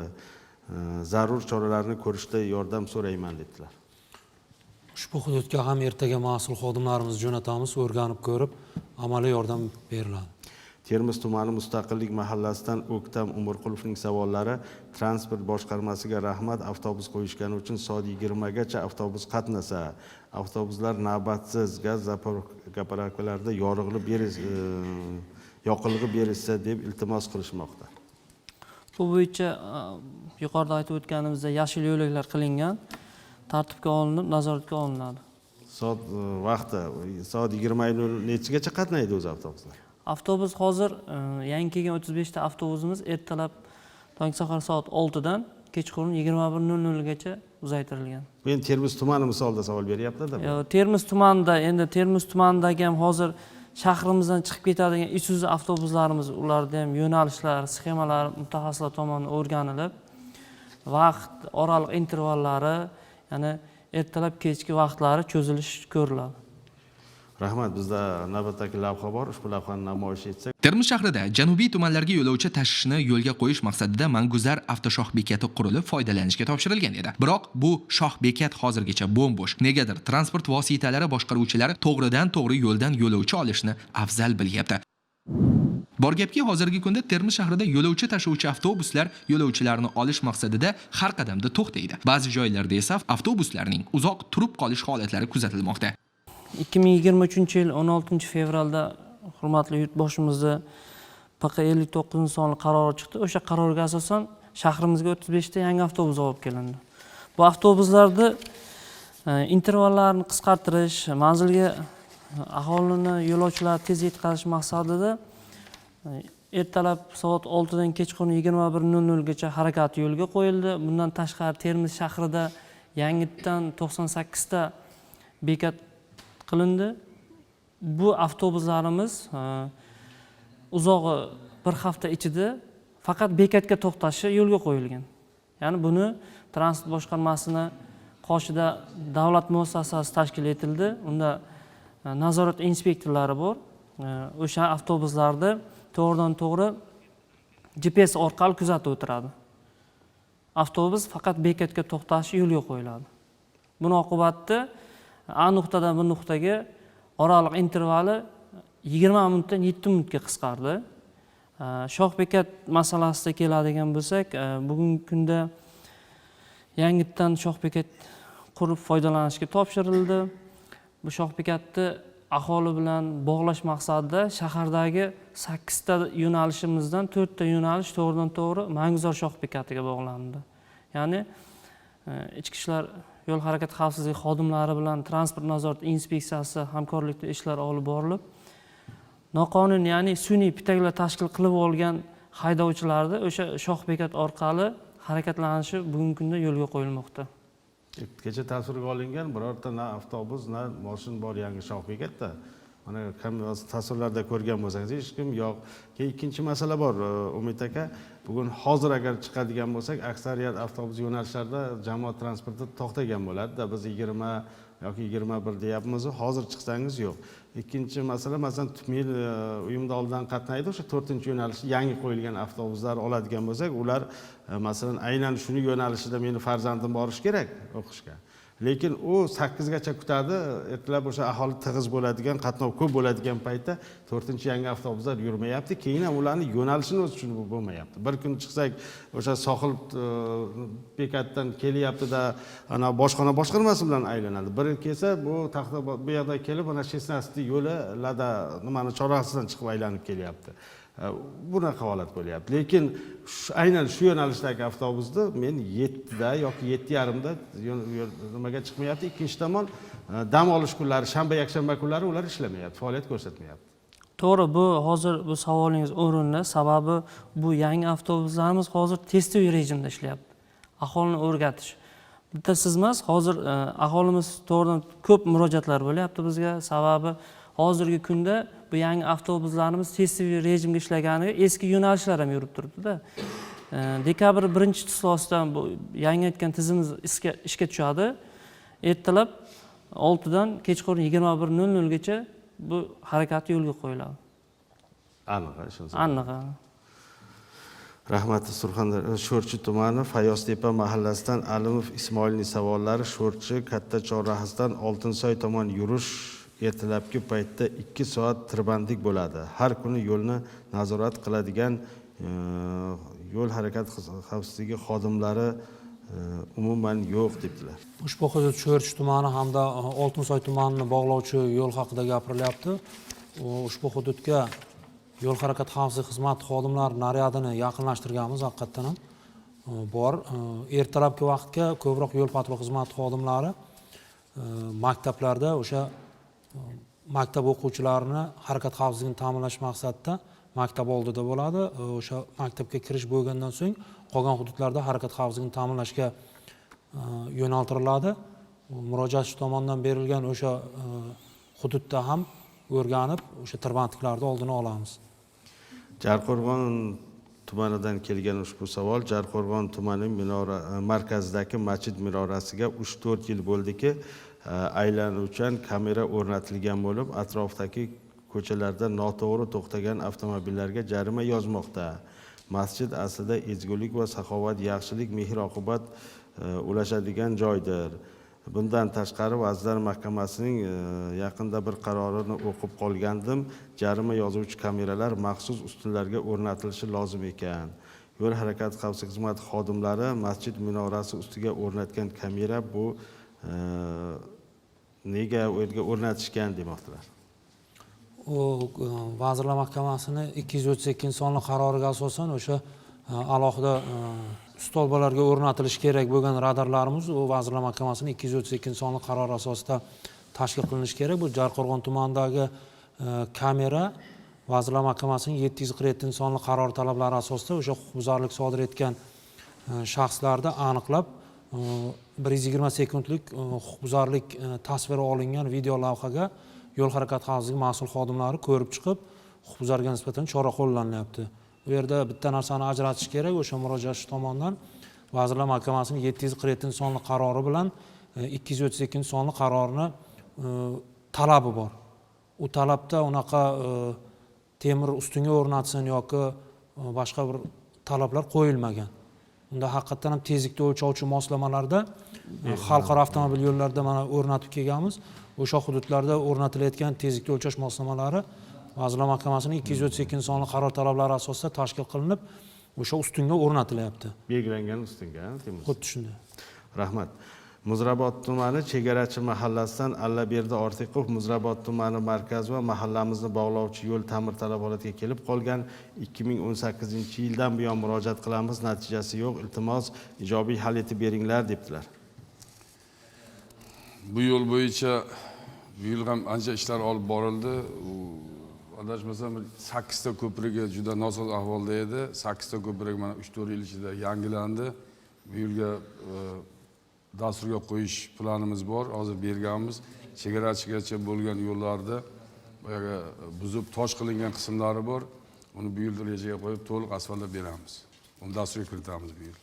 Zarur choralarni ko'rishda yordam so'rayman dedilar. Ushbu hududga ham ertaga mas'ul xodimlarimizni jo'natamiz, o'rganib ko'rib, amaliy yordam beriladi. Termiz tumani Mustaqillik mahallasidan O'ktam Umurqulovning savollari: transport boshqarmasiga rahmat, avtobus qo'yishgani uchun soat 20 gacha avtobus qatnasa, avtobuslar navbatsiz gaz zapravkalarida yoqilg'i berilsa deb iltimos qilishmoqda. Bu bo'yicha yuqorida aytib o'tganimizda yashil yo'laklar qilingan, tartibga olinib, nazoratga olinadi. Soat vaqti soat 20 nechigacha qatnaydi o'zi avtobuslar? Avtobus hozir yangi kelgan 35 ta avtobusimiz ertalab tong sahar soat 6 dan kechqurun 21:00 gacha uzaytirilgan. Bu endi Termiz tumani misolida savol beryapti-da. Termiz tumanidagi ham hozir shahrimizdan chiqib ketadigan Isuzu avtobuslarimiz, ularda ham yo'nalishlar, sxemalar mutaxassislar tomonidan o'rganilib, vaqt, oraliq intervallari, ya'ni ertalab kechki vaqtlari cho'zilish ko'riladi. Rahmat, bizda navbatdagi lavha bor. Ushbu lavhani namoyish etsak. Termiz shahrida janubiy tumanlarga yo'lovchi tashishni yo'lga qo'yish maqsadida Manguzar avtoshoh bekati qurilib foydalanishga topshirilgan edi. Biroq bu shoh bekat hozirgacha bo'm-bo'sh. Negadir transport vositalari boshqaruvchilari to'g'ridan-to'g'ri yo'ldan yo'lovchi olishni afzal bilyapti. Bor gapki, hozirgi kunda Termiz shahrida yo'lovchi tashuvchi avtobuslar yo'lovchilarni olish maqsadida har qadamda to'xtaydi. Ba'zi joylarda esa avtobuslarning uzoq turib qolish holatlari kuzatilmoqda. 2023-yil 16 fevralda hurmatli yurtboshimizni PQ59 sonli qarori chiqdi. O'sha qarorga asosan shahrimizga 35 ta yangi avtobus olib kelindi. Bu avtobuslarda intervallarni qisqartirish, manzilga aholini, yo'lovchilarni tez yetkazish maqsadida ertalab soat 6 dan kechqurun 21:00 gacha harakat yo'lga qo'yildi. Bundan tashqari Termiz shahrida yangidan 98 ta bekat qilindi. Bu avtobuslarimiz uzog'i bir hafta ichida faqat bekatga to'xtashi yo'lga qo'yilgan. Ya'ni buni transport boshqarmasini qoshida davlat muassasasi tashkil etildi. Unda nazorat inspektorlari bor. O'sha avtobuslarda to'g'ridan-to'g'ri GPS orqali kuzatib o'tiradi. Avtobus faqat bekatga to'xtashi yo'lga qo'yiladi. Buning oqibatida A nuqtadan bu nuqtaga oraliq intervali 20 minutdan 7 minutga qisqardi. Shoh bekat masalasida keladigan bo'lsak, bugungi kunda yangidan shoh bekat qurib foydalanishga topshirildi. Bu shoh bekatni aholi bilan bog'lash maqsadida shahardagi 8 ta yo'nalishimizdan 4 ta yo'nalish to'g'ridan-to'g'ri Manguzor shoh bekatiga bog'landi. Ya'ni ichki ishlar yo'l harakati xavfsizligi xodimlari bilan transport nazorati inspeksiyasi hamkorlikda ishlar olib borilib, noqonuniy, ya'ni sun'iy pitaklar tashkil qilib olgan haydovchilarni o'sha shoh bekat orqali harakatlanishi bugungi kunda yo'lga qo'yilmoqda. Kecha tasvirga olingan birorta na avtobus, na mashin bor yangi shoh bekatda. Mana tasvirlarda ko'rgan bo'lsangiz, hech kim yo'q. Ikkinchi masala bor, Umid aka. Bugun hozir agar chiqadigan bo'lsak, aksariyat avtobus yo'nalishlarida jamoat transporti to'xtagan bo'ladi-da. Biz 20 yoki 21 deyapmiz, hozir chiqsangiz yo'q. Ikkinchi masala, masalan, Tmil uyumda oldidan qatnaydi, o'sha 4-yo'nalish yangi qo'yilgan avtobuslar oladigan bo'lsak, ular masalan aynan shuni yo'nalishida meni farzandim borish kerak o'qishga. Lekin u 8 gacha kutadi, ertalab o'sha aholi tig'iz bo'ladigan, qatnov ko'p bo'ladigan paytda 4-yangi avtobuslar yurmayapti. Keyin ham ularning yo'nalishini o'zi tushunib bo'lmayapti. Bir kun chiqsak, o'sha sohil bekatdan kelyapti-da, ana boshqona boshqarmasi bilan aylanadi. Bir kelsa, bu taxta bu yerda kelib, ana 16 yo'li lada nimani chorrahasidan chiqib aylanib kelyapti. Bunaqa holat bo'lyapti. Lekin aynan shu yo'nalishdagi avtobusni men 7 da yoki 7:30 da nimaga chiqmayapti. Ikkinchi tomon dam olish kunlari, shanba, yakshanba kunlari ular ishlamayapti, faoliyat ko'rsatmayapti. To'g'ri, bu hozir bu savolingiz o'rinli. Sababi bu yangi avtobuslarimiz hozir testov rejimda ishlayapti. Aholini o'rgatish. Bitta siz emas, hozir aholimiz to'g'ridan ko'p murojaatlar bo'lyapti bizga. Sababi hozirgi kunda bu yangi avtobuslarimiz testov rejimga ishlaganiga eski yo'nalishlar ham yurib turibdi-da. dekabr 1-chisidan bu yangi aytgan tizimimiz ishga tushadi. Ertalab 6 dan kechqurun 21:00 gacha bu harakati yo'lga qo'yiladi. Aniq, shunisi. Aniq. Rahmat Surxondaryo Sho'rchi tumani Fayoztepa mahallasidan Alimov Ismoilning savollari: Sho'rchi katta chorrahasidan Oltinsoy tomon yurish ertalabki paytda 2 soat tirbandlik bo'ladi. Har kuni yo'lni nazorat qiladigan yo'l harakati xavfsizligi xodimlari umuman yo'q debdilar. Ushbu hudud Sho'rchi tumani hamda Oltinsoy tumanini bog'lovchi yo'l haqida gapirilyapti. Ushbu hududga yo'l harakati xavfsizlik xizmati xodimlari naryadini yaqinlashtirganmiz haqiqatdan ham. Bor. Ertalabki vaqtga ko'proq yo'l patrul xizmati xodimlari maktablarda o'sha maktab o'quvchilarini harakat xavfsizligini ta'minlash maqsadida maktab oldida bo'ladi. O'sha maktabga kirish bo'lgandan so'ng qolgan hududlarda harakat xavfsizligini ta'minlashga yo'naltiriladi. Murojaatchi tomonidan berilgan o'sha hududda ham o'rganib, o'sha tirbandliklarni oldini olamiz. Jarqo'rg'on tumanidan kelgan ushbu savol: Jarqo'rg'on tumani markazidagi masjid minorasiga 3-4 yil bo'ldiki, aylanuvchan kamera o'rnatilgan bo'lib, atrofdagi ko'chalarda noto'g'ri to'xtagan avtomobillarga jarima yozmoqda. Masjid aslida ezgulik va saxovat, yaxshilik, mehr-oqibat ulashadigan joydir. Bundan tashqari Vazirlar Mahkamasining yaqinda bir qarorini o'qib qolgandim. Jarima yozuvchi kameralar maxsus ustunlarga o'rnatilishi lozim ekan. Yo'l harakati xavfsizlik xizmati xodimlari masjid minorasi ustiga o'rnatgan kamera bu nega u yerga o'rnatishgan demoqdalar. U Vazirlar Mahkamasining 232-sonli qaroriga asosan o'sha alohida stolbalarga o'rnatilishi kerak bo'lgan radarlarimiz u Vazirlar Mahkamasining 232-sonli qarori asosida tashkil qilinishi kerak. Bu Jarqo'rg'on tumanidagi kamera Vazirlar Mahkamasining 747-sonli qaror talablari asosida o'sha huquqbuzarlik sodir etgan shaxslarni aniqlab 120 sekundlik huquqbuzarlik tasviri olingan video lavhaga yo'l harakati xavfsizligi mas'ul xodimlari ko'rib chiqib, huquqbuzarga nisbatan chora qo'llanayapti. Bu yerda bitta narsani ajratish kerak. O'sha murojaatchi tomonidan Vazirlar Mahkamasining 747-sonli qarori bilan 232-sonli qarorini talabi bor. U talabda unaqa temir ustunga o'rnatsin yoki boshqa bir talablar qo'yilmagan. Unda haqiqatan ham tezlikni o'lchovchi moslamalarda xalqaro avtomobil yo'llarida mana o'rnatib kelganmiz. O'sha hududlarda o'rnatilayotgan tezlikni o'lchash moslamalari Vazirlar Mahkamasining 232-sonli qaror talablari asosida tashkil qilinib, o'sha ustunga o'rnatilyapti. Belgilangan ustunga, Xuddi shunday. Rahmat. Muzrabot tumani Chegarachi mahallasidan Allaberdi Ortiqov Muzrabot tumani markaz va mahallamizni bog'lovchi yo'l ta'mirtalab holatiga kelib qolgan. 2018-yildan buyon murojaat qilamiz, natijasi yo'q. Iltimos ijobiy hal etib beringlar debdilar. Bu yo'l bo'yicha bu yil ham ancha ishlar olib borildi. Adashmasam 8 ta ko'prigi juda nosaz ahvolda edi. 8 ta ko'prik mana 3-4 yil ichida yangilandi. Bu yilga dasturga qo'yish planimiz bor. Hozir berganmiz. Chegarachigacha bo'lgan yo'llarda boyaga buzib tosh qilingan qismlari bor. Uni bu yil rejaga qo'yib to'liq asfaltlab beramiz. Uni dasturga kiritamiz bu yil.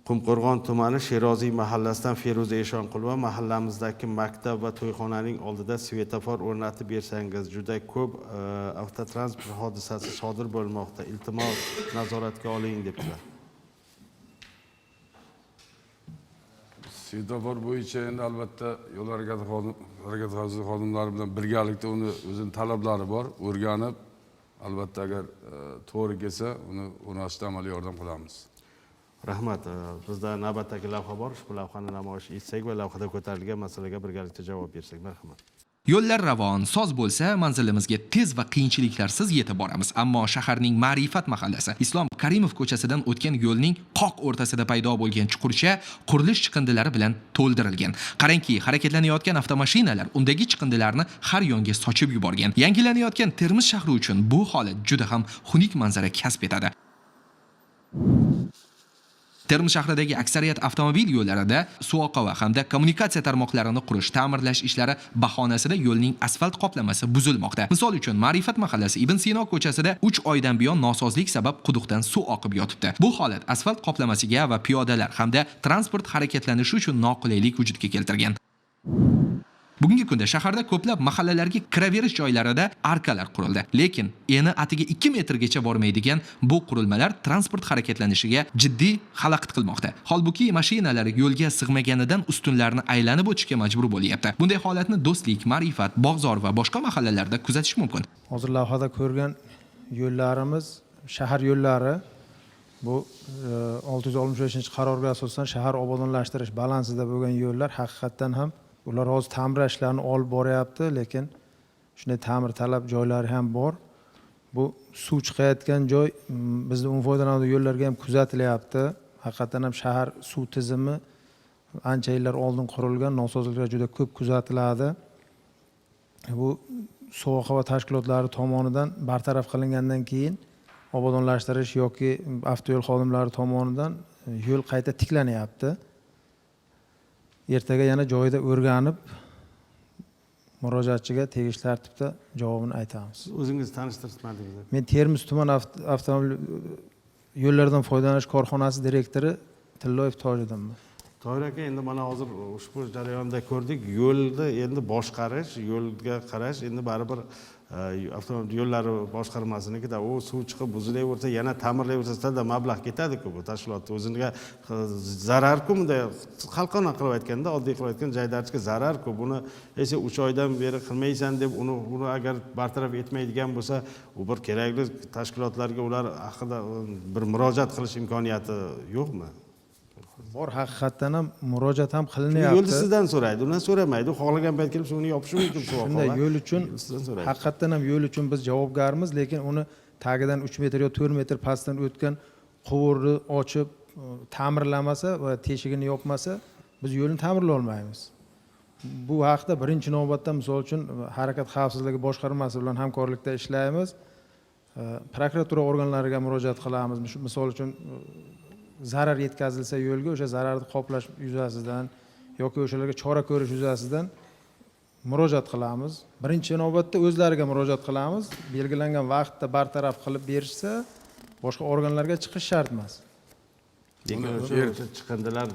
Qumqo'rg'on tumani Sheroziy mahallasidan Feruza Eshonqulova mahallamizdagi maktab va to'yxonaning oldida svetofor o'rnatib bersangiz, juda ko'p avtotransport hodisasi sodir bo'lmoqda. Iltimos nazoratga oling debdilar. Svetofor bo'yicha endi albatta yo'l harakati xavfsizligi xodimlari bilan birgalikda uni o'zining talablari bor. O'rganib, albatta agar to'g'ri kelsa, uni o'rnatishda amaliy yordam qilamiz. Rahmat. Bizda navbatdagi lavha bor. Ushbu lavhani namoyish etsak va lavhada ko'tarilgan masalaga birgalikda javob bersak. Marhamat. Yo'llar ravon, soz bo'lsa, manzilimizga tez va qiyinchiliklarsiz yetib boramiz. Ammo shaharning Ma'rifat mahallasi, Islom Karimov ko'chasidan o'tgan yo'lning qoq o'rtasida paydo bo'lgan chuqurcha qurilish chiqindilari bilan to'ldirilgan. Qarangki, harakatlanayotgan avtomashinalar undagi chiqindilarni har yonga sochib yuborgan. Yangilanayotgan Termiz shahri uchun bu holat juda ham xunuk manzara kasb etadi. Termiz shahridagi aksariyat avtomobil yo'llarida suvoqova hamda kommunikatsiya tarmoqlarini qurish, ta'mirlash ishlari bahonasida yo'lning asfalt qoplamasi buzilmoqda. Misol uchun, Ma'rifat mahallasi Ibn Sino ko'chasida 3 oydan buyon nosozlik sabab quduqdan suv oqib yotibdi. Bu holat asfalt qoplamasiga va piyodalar hamda transport harakatlanishi uchun noqulaylik vujudga keltirgan. Bugungi kunda shaharda ko'plab mahallalarga kiraverish joylarida arkalar qurildi. Lekin eni atiga 2 metrgacha bormaydigan bu qurilmalar transport harakatlanishiga jiddiy xalaqit qilmoqda. Holbuki mashinalar yo'lga sig'maganidan ustunlarni aylanib o'tishga majbur bo'lyapti. Bunday holatni Do'stlik, Ma'rifat, Bog'zor va boshqa mahallalarda kuzatish mumkin. Hozir lavhada ko'rgan yo'llarimiz shahar yo'llari. Bu 665-qarorga asosan shahar obodonlashtirish balansida bo'lgan yo'llar haqiqatan ham ular hozir ta'mirlash ishlarini olib boryapti, lekin shunday ta'mir talab joylari ham bor. Bu suv chiqayotgan joy bizda umumiy foydalanuvchi yo'llarga ham kuzatilyapti. Haqiqatan ham shahar suv tizimi ancha yillar oldin qurilgan, nosozliklar juda ko'p kuzatiladi. Bu suvoq havo tashkilotlari tomonidan bartaraf qilingandan keyin obodonlashtirish yoki avtoyo'l xodimlari tomonidan yo'l qayta tiklanyapti. Ertaga yana joyida o'rganib murojaatchiga tegishli tartibda javobini aytamiz. O'zingizni tanishtirmadingiz. Men Termiz tuman avtomobil yo'llardan foydalanish korxonasi direktori Tilloyev Tojiddinman. Tohir aka, endi mana hozir ushbu jarayonda ko'rdik, yo'lni endi boshqarish, yo'lga qarash endi baribir avtomobil yo'llari boshqarmasinikida u suv chiqib buzilaversa, yana ta'mirlayversa mablag' ketadi-ku bu tashkilotga o'ziga zarar-ku, bunday xalqona qilib aytganda, oddiy qilib aytgan jaydarchiga zarar-ku. Buni esa 3 oydan beri qilmaysan deb uni agar bartaraf etmaydigan bo'lsa, u bir kerakli tashkilotlarga ular haqida bir murojaat qilish imkoniyati yo'qmi? Bor, haqiqatdan ham murojaat ham qilinyapti. Yo'lni sizdan so'raydi, undan so'ramaydi. Xohlagan payt kelib suvni yopishi mumkin suvoq. Shunday yo'l uchun haqiqatdan ham yo'l uchun biz javobgarmiz, lekin uni tagidan 3 metr yo 4 metr pastdan o'tgan quvurni ochib ta'mirlamasa va teshigini yopmasa, biz yo'lni ta'mirlay olmaymiz. Bu haqda birinchi navbatda misol uchun harakat xavfsizligi boshqarmasi bilan hamkorlikda ishlaymiz. Prokuratura organlariga murojaat qilamiz. Misol uchun zarar yetkazilsa yo'lga o'sha zararni qoplash yuzasidan yoki o'shalarga chora ko'rish yuzasidan murojaat qilamiz. Birinchi navbatda o'zlariga murojaat qilamiz. Belgilangan vaqtda bartaraf qilib berishsa, boshqa organlarga chiqish shart emas. Lekin o'sha chiqindilar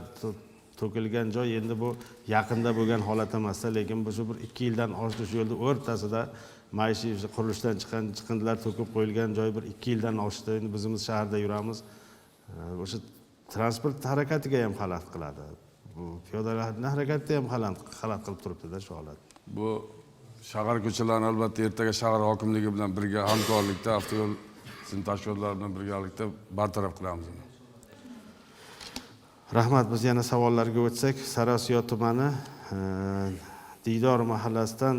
to'kilgan joy endi bu yaqinda bo'lgan holat emas-da, lekin bu bir 2 yildan oshdi shu yo'lda o'rtasida maishiy qurilishdan chiqqan chiqindilar to'kib qo'yilgan joy bir 2 yildan oshdi. Endi bizimiz shaharda yuramiz. O'sha transport harakatiga ham xalaqit qiladi. Bu piyodalarning harakatiga ham xalaqit qilib turibdi-da shu holat. Bu shahar ko'chalarini albatta ertaga shahar hokimligi bilan birga hamkorlikda avtoyo'l tashkilotlari bilan birgalikda bartaraf qilamiz. Rahmat, biz yana savollarga o'tsak, Sariosiyo tumani Diydor mahallasidan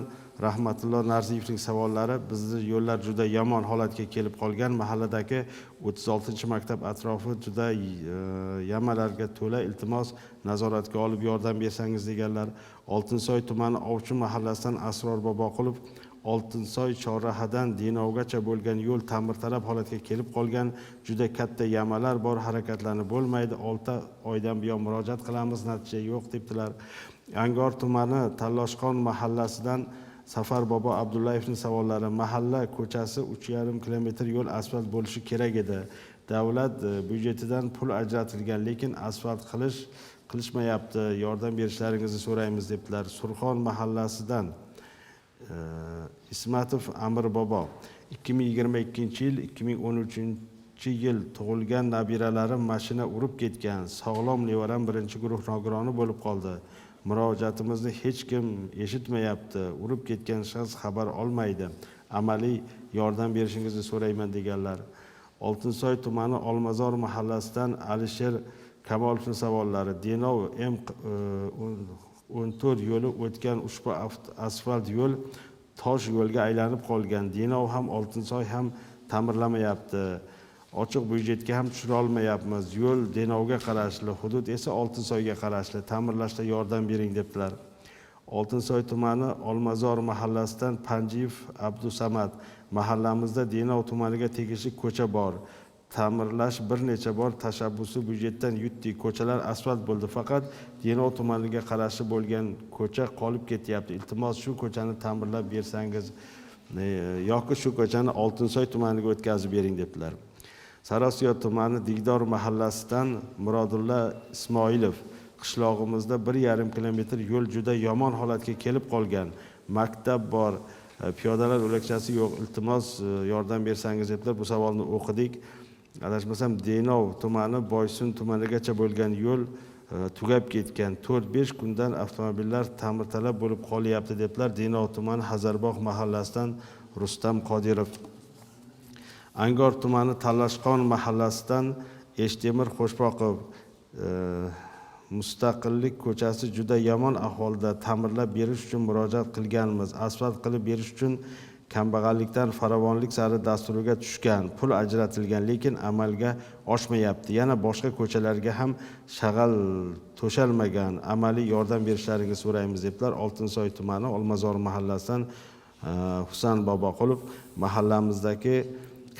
Rahmatullo Narziyevning savollari: bizni yo'llar juda yomon holatga kelib qolgan, mahalladagi 36-maktab atrofi juda yamalarga to'la, iltimos nazoratga olib yordam bersangiz deganlar. Oltinsoy tumani Ovchi mahallasidan Asror Boboqulov: Oltinsoy Chorrahadan Denovgacha bo'lgan yo'l ta'mirtalab holatga kelib qolgan, juda katta yamalar bor, harakatlanib bo'lmaydi. 6 oydan buyon murojaat qilamiz, natija yo'q debdilar. Angor tumani Talloshqon mahallasidan Safar Bobo Abdullayevning savollari: mahalla ko'chasi 3,5 kilometr yo'l asfalt bo'lishi kerak edi. Davlat byudjetidan pul ajratilgan, lekin asfalt qilishmayapti. Yordam berishlaringizni so'raymiz debdilar. Surxon mahallasidan Ismatov Amir Bobo: 2022-yil 2013-yil tug'ilgan nabiralarim mashina urib ketgan. Sog'lom nevaram birinchi guruh nogironi bo'lib qoldi. Murojaatimizni hech kim eshitmayapti. Urib ketgan shaxs xabar olmaydi. Amaliy yordam berishingizni so'rayman deganlar. Oltinsoy tumani Olmazor mahallasidan Alisher Kamolovning savollari: Denov M14 yo'li o'tgan ushbu asfalt yo'l tosh yo'lga aylanib qolgan. Denov ham Oltinsoy ham ta'mirlamayapti. Ochiq byudjetga ham tushira olmayapmiz. Yo'l Denovga qarashli, hudud esa Oltinsoyga qarashli. Ta'mirlashda yordam bering debdilar. Oltinsoy tumani Olmazor mahallasidan Panjiyev Abdusamad: mahallamizda Denov tumaniga tegishli ko'cha bor. ta'mirlash bir necha bor tashabbusi byudjetdan yutdik. Ko'chalar asfalt bo'ldi, faqat Denov tumaniga qarashli bo'lgan ko'cha qolib ketyapti. Iltimos shu ko'chani ta'mirlab bersangiz yoki shu ko'chani Oltinsoy tumaniga o'tkazib bering debdilar. Sarosiyo tumani Digdor mahallasidan Murodulla Ismoilov: qishlog'imizda 1,5 kilometr yo'l juda yomon holatga kelib qolgan. Maktab bor, piyodalar yo'lakchasi yo'q. Iltimos yordam bersangiz debdilar. Bu savolni o'qidik. Adashmasam Denov tumani Boysun tumanigacha bo'lgan yo'l tugab ketgan. 4-5 kundan avtomobillar ta'mirtalab bo'lib qolyapti debdilar. Denov tumani Hazarbog' mahallasidan Rustam Qodirov. Angor tumani Talashqon mahallasidan Eshtemir Xo'shboqov: Mustaqillik ko'chasi juda yomon ahvolda, ta'mirlab berish uchun murojaat qilganmiz. Asfalt qilib berish uchun kambag'allikdan farovonlik sari dasturiga tushgan, pul ajratilgan, lekin amalga oshmayapti. Yana boshqa ko'chalarga ham shag'al to'shalmagan. Amaliy yordam berishlaringizni so'raymiz debdilar. Oltinsoy tumani Olmazor mahallasidan Husan Boboqulov: mahallamizdagi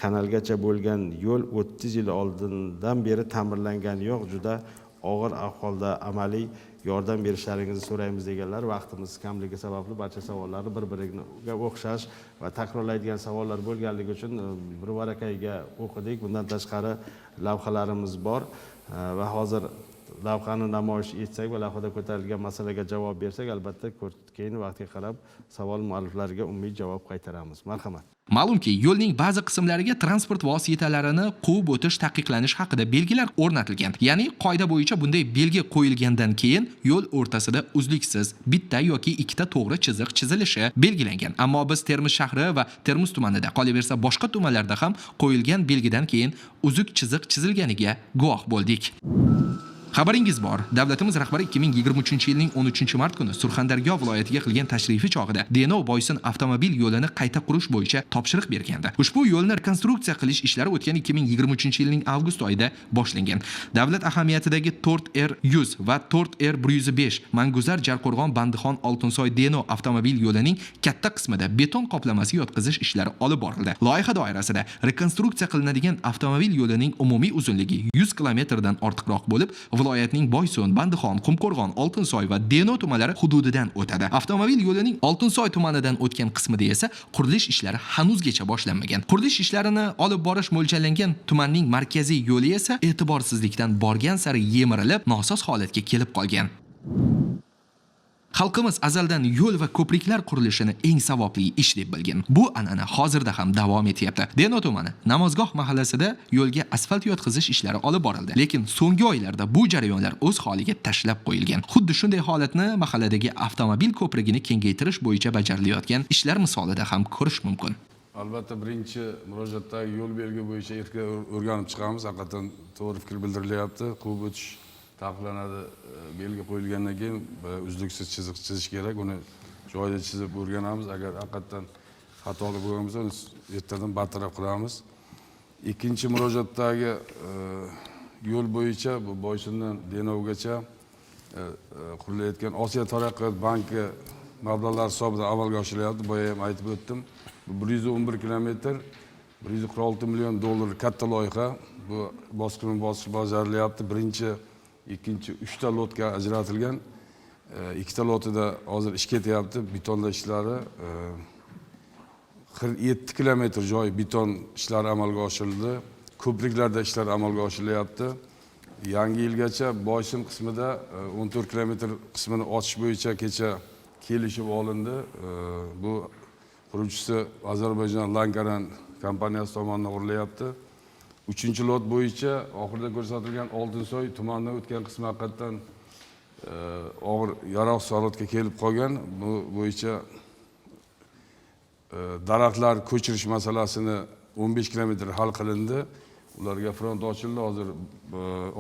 kanalgacha bo'lgan yo'l 30 yil oldindan beri ta'mirlangan yo'q, juda og'ir ahvolda, amaliy yordam berishlaringizni so'raymiz deganlar. Vaqtimiz kamligi sababli barcha savollarni bir-biriga o'xshash va takrorlaydigan savollar bo'lganligi uchun bir varakayiga o'qidik. Bundan tashqari lavhalarimiz bor va hozir lavhani namoyish etsak va lavhada ko'tarilgan masalaga javob bersak, albatta keyingi vaqtga qarab savol mualliflariga umid javob qaytaramiz. Marhamat. Ma'lumki, yo'lning ba'zi qismlariga transport vositalarini quvib o'tish taqiqlanishi haqida belgilar o'rnatilgan. Ya'ni qoida bo'yicha bunday belgi qo'yilgandan keyin yo'l o'rtasida uzluksiz bitta yoki ikkita to'g'ri chiziq chizilishi belgilangan. Ammo biz Termiz shahri va Termiz tumanida, qolaversa boshqa tumanlarda ham qo'yilgan belgidan keyin uzuk chiziq chizilganiga guvoh bo'ldik. Xabaringiz bor, davlatimiz rahbari 2023-yilning 13-mart kuni Surxondaryo viloyatiga qilgan tashrifi chog'ida Denov Boysun avtomobil yo'lini qayta qurish bo'yicha topshiriq bergandi. Ushbu yo'lni rekonstruksiya qilish ishlari o'tgan 2023-yilning avgust oyida boshlangan. Davlat ahamiyatidagi 4R100 va 4R105 Manguzar Jarqo'rg'on Bandixon Oltinsoy Denov avtomobil yo'lining katta qismida beton qoplamasi yotqizish ishlari olib borildi. Loyiha doirasida rekonstruksiya qilinadigan avtomobil yo'lining umumiy uzunligi 100 kilometrdan ortiqroq bo'lib, viloyatning Boysun, Bandixon, Qumqo'rg'on, Oltinsoy va Denov tumanlari hududidan o'tadi. Avtomobil yo'lining Oltinsoy tumanidan o'tgan qismida esa qurilish ishlari hanuzgacha boshlanmagan. Qurilish ishlarini olib borish mo'ljallangan tumanning markaziy yo'li esa e'tiborsizlikdan borgan sari yemirilib, nosoz holatga kelib qolgan. Xalqimiz azaldan yo'l va ko'priklar qurilishini eng savobli ish deb bilgan. Bu an'ana hozirda ham davom etyapti. Denov tumani Namozgoh mahallasida yo'lga asfalt yotqizish ishlari olib borildi. Lekin so'nggi oylarda bu jarayonlar o'z holiga tashlab qo'yilgan. Xuddi shunday holatni mahalladagi avtomobil ko'prigini kengaytirish bo'yicha bajarilayotgan ishlar misolida ham ko'rish mumkin. Albatta birinchi murojaatdagi yo'l belgi bo'yicha erta o'rganib chiqamiz. Haqiqatan to'g'ri fikr bildirilyapti. Quvib o'tish taqiqlanadi, belgi qo'yilgandan keyin uzluksiz chiziq chizish kerak. Uni joyida chizib o'rganamiz. Agar haqiqatan xatolik bo'lgan bo'lsa, uni ertadan bartaraf qilamiz. Ikkinchi murojaatdagi yo'l bo'yicha bu Boysundan Denovgacha qurilayotgan Osiyo taraqqiyot banki mablag'lar hisobidan amalga oshirilyapti. Boya ham aytib o'tdim. 111 kilometr, 146 million dollar katta loyiha. Bu bosqinma-bosqich bajarilyapti. Birinchi, ikkinchi, 3ta lotga ajratilgan. Ikkita lotida hozir ish ketyapti, betonlash ishlari. 47 kilometr joy beton ishlari amalga oshirildi. Ko'priklarda ishlar amalga oshirilyapti. Yangi yilgacha Boysun qismida 14 kilometr qismini ochish bo'yicha kecha kelishib olindi. Bu quruvchisi Ozarbayjon Lankaran kompaniyasi tomonidan qurilyapti. 3-lot bo'yicha oxirida ko'rsatilgan Oltinsoy tumanidan o'tgan qismi haqiqatan og'ir yaroqsiz holatga kelib qolgan. Bu bo'yicha daraxtlar ko'chirish masalasini 15 kilometr hal qilindi. Ularga front ochildi. Hozir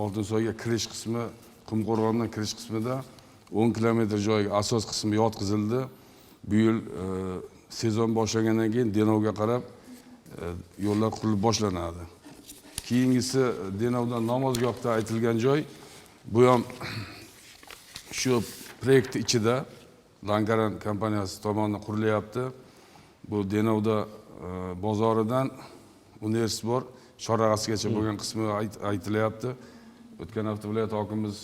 Oltinsoyga kirish qismi, Qumqo'rg'ondan kirish qismida 10 kilometr joyga asos qismi yotqizildi. Bu yil sezon boshlagandan keyin Denovga qarab yo'llar qurilib boshlanadi. Keyingisi Denovdan Namozgohda aytilgan joy. Bu ham shu proyekt ichida Lankaran kompaniyasi tomonidan qurilyapti. Bu Denovda bozoridan Universitet bor, chorrag'asigacha bo'lgan qismi aytilyapti. O'tgan hafta viloyat hokimimiz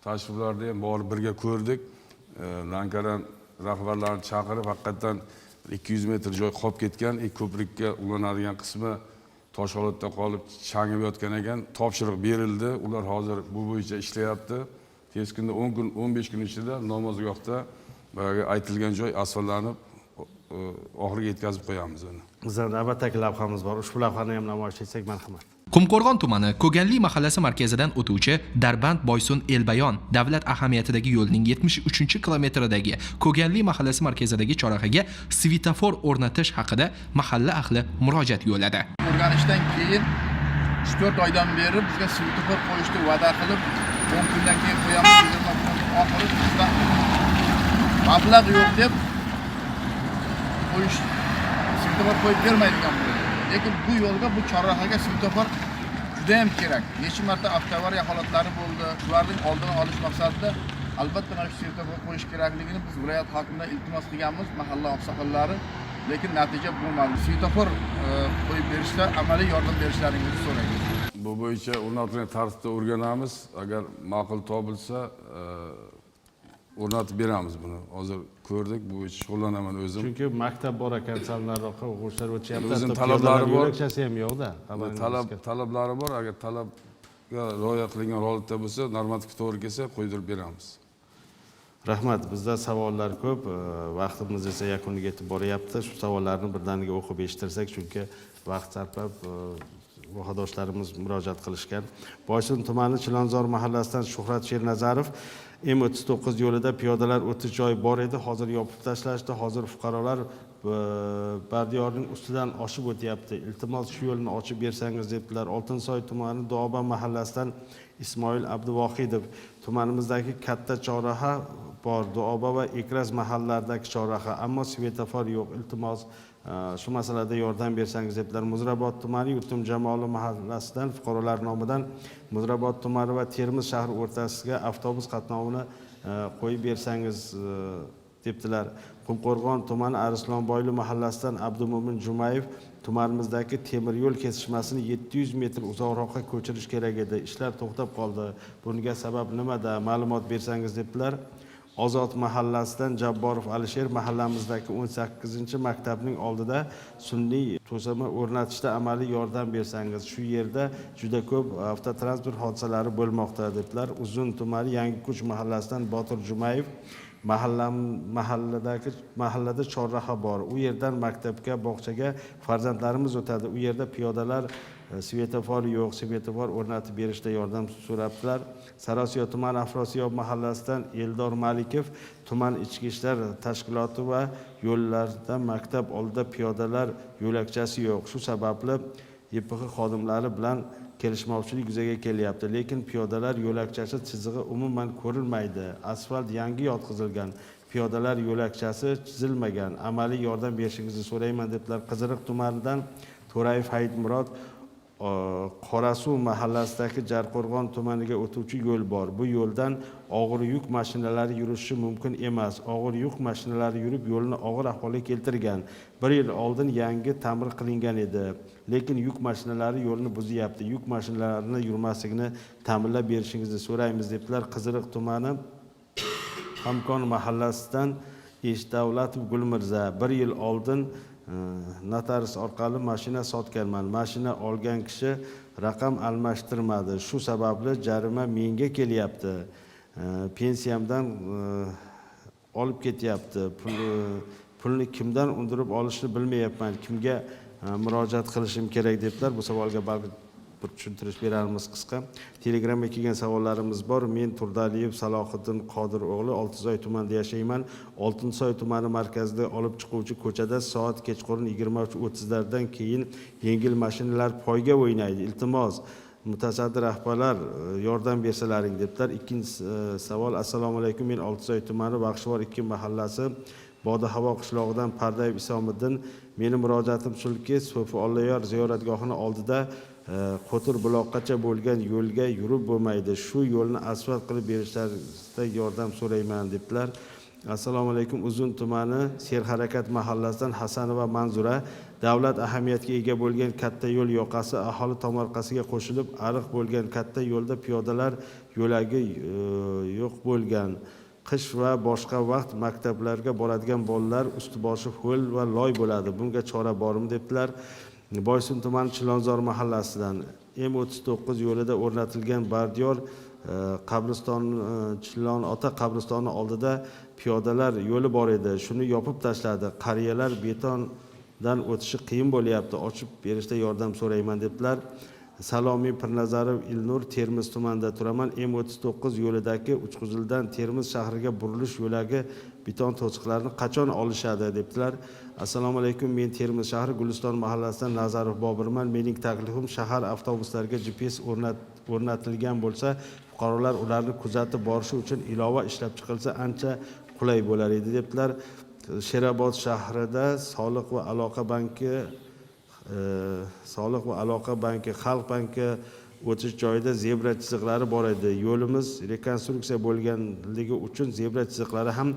tashriflarda ham borib birga ko'rdik. Lankaran rahbarlarini chaqirib, haqiqatan 200 metr joy qolib ketgan, ko'prikka ulanadigan qismi tosh holatda qolib, changib yotgan ekan. Topshiriq berildi. Ular hozir bu bo'yicha ishlayapti. Tez kunda 10 kun, 15 kun ichida namozgohda boyagi aytilgan joy asfaltlanib, oxiriga yetkazib qo'yamiz uni. Bizda navbatdagi lavhamiz bor. Ushbu lavhani ham namoyish etsak, marhamat. Qumqo'rg'on tumani Ko'ganli mahallasi markazidan o'tuvchi Darband-Boysun-Elbayon davlat ahamiyatidagi yo'lning 73-kilometridagi Ko'ganli mahallasi markazidagi chorrahaga svetofor o'rnatish haqida mahalla ahli murojaat yo'lladi. O'rganishdan keyin 3-4 oydan beri bizga svetofor qo'yishni va'da qilib, 10 kundan keyin qo'yamiz, 20 kun oxiri bizda mablag' yo'q deb qo'yish svetofor qo'yib bermaydigan bo'ldi. Lekin bu yo'lga, bu chorrahaga svetofor juda ham kerak. Necha marta avtoavariya holatlari bo'ldi. Ularning oldini olish maqsadida albatta mana shu svetofor qo'yish kerakligini biz viloyat hokimidan iltimos qilganmiz, mahalla oqsoqollari, lekin natija bo'lmadi. Svetofor qo'yib berishda amaliy yordam berishlaringizni so'raymiz. Bu bo'yicha o'rnatilgan tartibda o'rganamiz. Agar ma'qul topilsa, o'rnatib beramiz buni. Hozir ko'rdik, bu bo'yicha shug'ullanaman o'zim. Chunki maktab bor ekan, sanlarroqqa o'quvchilar o'tyapti. O'zim talablari bor. Yo'lakchasi ham yo'q-da. Talablari bor. Agar talabga rioya qilingan holatda bo'lsa, normativga to'g'ri kelsa, qo'ydirib beramiz. Rahmat. Bizda savollar ko'p. Vaqtimiz esa yakuniga yetib boryapti. Shu savollarni birdaniga o'qib eshittirsak, chunki vaqt sarflab vohadoshlarimiz murojaat qilishgan. Boysun tumani Chilonzor mahallasidan Shuhrat Shernazarov M39 yo'lida piyodalar o'tish joyi bor edi, hozir yopib tashlashdi. Hozir fuqarolar bardiyorning ustidan oshib o'tyapti. Iltimos shu yo'lni ochib bersangiz debdilar. Oltinsoy tumani Duoban mahallasidan Ismoil Abduvohidov tumanimizdagi katta chorraha bor, Duoba va Ekraz mahallalardagi chorraha, ammo svetofor yo'q. Iltimos shu masalada yordam bersangiz debdilar. Muzrabot tumani Yurtim Jamoli mahallasidan fuqarolar nomidan Muzrabot tumani va Termiz shahri o'rtasiga avtobus qatnovini qo'yib bersangiz debdilar. Qumqo'rg'on tumani Arislonboyli mahallasidan Abdumo'min Jumayev tumanimizdagi temir yo'l kesishmasini 700 metr uzoqroqqa ko'chirish kerak edi. Ishlar to'xtab qoldi. Bunga sabab nimada? Ma'lumot bersangiz debdilar. Ozod mahallasidan Jabborov Alisher mahallamizdagi 18-maktabning oldida sun'iy to'sama o'rnatishda amaliy yordam bersangiz. Shu yerda juda ko'p avtotransport hodisalari bo'lmoqda debdilar. Uzun tumani Yangikuch mahallasidan Botir Jumayev mahallada chorraha bor. U yerdan maktabga, bog'chaga farzandlarimiz o'tadi. U yerda piyodalar svetofor yo'q, svetofor o'rnatib berishda yordam so'rabdilar. Sarosiyo tumani Afrosiyob mahallasidan Eldor Malikov tuman ichki ishlar tashkiloti va yo'llarda maktab oldida piyodalar yo'lakchasi yo'q. Shu sababli YPX xodimlari bilan kelishmovchilik yuzaga kelyapti. Lekin piyodalar yo'lakchasi chizig'i umuman ko'rilmaydi. Asfalt yangi yotqizilgan. Piyodalar yo'lakchasi chizilmagan. Amaliy yordam berishingizni so'rayman debdilar. Qiziriq tumanidan To'rayev Hayitmurod Qorasuv mahallasidagi Jarqo'rg'on tumaniga o'tuvchi yo'l bor. Bu yo'ldan og'ir yuk mashinalari yurishi mumkin emas. Og'ir yuk mashinalari yurib yo'lni og'ir ahvolga keltirgan. 1 yil oldin yangi ta'mir qilingan edi. Lekin yuk mashinalari yo'lni buzyapti. Yuk mashinalarini yurmasligini ta'minlab berishingizni so'raymiz debdilar. Qiziriq tumani Hamkon mahallasidan Eshdavlatov Gulmirza 1 yil oldin notarius orqali mashina sotganman. Mashina olgan kishi raqam almashtirmadi. Shu sababli jarima menga kelyapti. Pensiyamdan olib ketyapti. Pulni kimdan undirib olishni bilmayapman. Kimga murojaat qilishim kerak debdilar. Bu savolga balki bir tushuntirish beramiz qisqa. Telegramga kelgan savollarimiz bor. Men Turdaliyev Salohiddin Qodir o'g'li Oltinsoy tumanida yashayman. Oltinsoy tumani markazida olib chiquvchi ko'chada soat kechqurun 23:30 lardan keyin yengil mashinalar poyga o'ynaydi. Iltimos mutasaddi rahbarlar yordam bersalaring debdilar. Ikkinchi savol. Assalomu alaykum. Men Oltinsoy tumani Baxshivor 2 mahallasi Boda havo qishlog'idan Pardayev Isomiddin. Meni murojaatim shulki, So'fi Olloyor ziyoratgohini oldida Qo'tir buloqqacha bo'lgan yo'lga yurib bo'lmaydi. Shu yo'lni asfalt qilib berishlaringizda yordam so'rayman debdilar. Assalomu alaykum. Uzun tumani Serharakat mahallasidan Hasanova Manzura davlat ahamiyatga ega bo'lgan katta yo'l yoqasi aholi tomorqasiga qo'shilib, ariq bo'lgan katta yo'lda piyodalar yo'lagi yo'q bo'lgan. Qish va boshqa vaqt maktablarga boradigan bolalar usti-boshi ho'l va loy bo'ladi. Bunga chora bormi debdilar. Boysun tumani Chilonzor mahallasidan M39 yo'lida o'rnatilgan bardiyor qabriston Chilon ota qabristoni oldida piyodalar yo'li bor edi. Shuni yopib tashladi. Qariyalar betondan o'tishi qiyin bo'lyapti. Ochib berishda yordam so'rayman debdilar. Salomiy Pirnazarov Ilnur Termiz tumanida turaman. M39 yo'lidagi Uchquzildan Termiz shahriga burilish yo'lagi beton to'siqlarini qachon olishadi debdilar. Assalomu alaykum. Men Termiz shahri Guliston mahallasidan Nazarov Bobirman. Mening taklifim shahar avtobuslariga GPS o'rnatilgan bo'lsa, fuqarolar ularni kuzatib borishi uchun ilova ishlab chiqilsa ancha qulay bo'lar edi debdilar. Sherobod shahrida Soliq va aloqa banki, Xalq banki o'tish joyida zebra chiziqlari bor edi. Yo'limiz rekonstruksiya bo'lganligi uchun zebra chiziqlari ham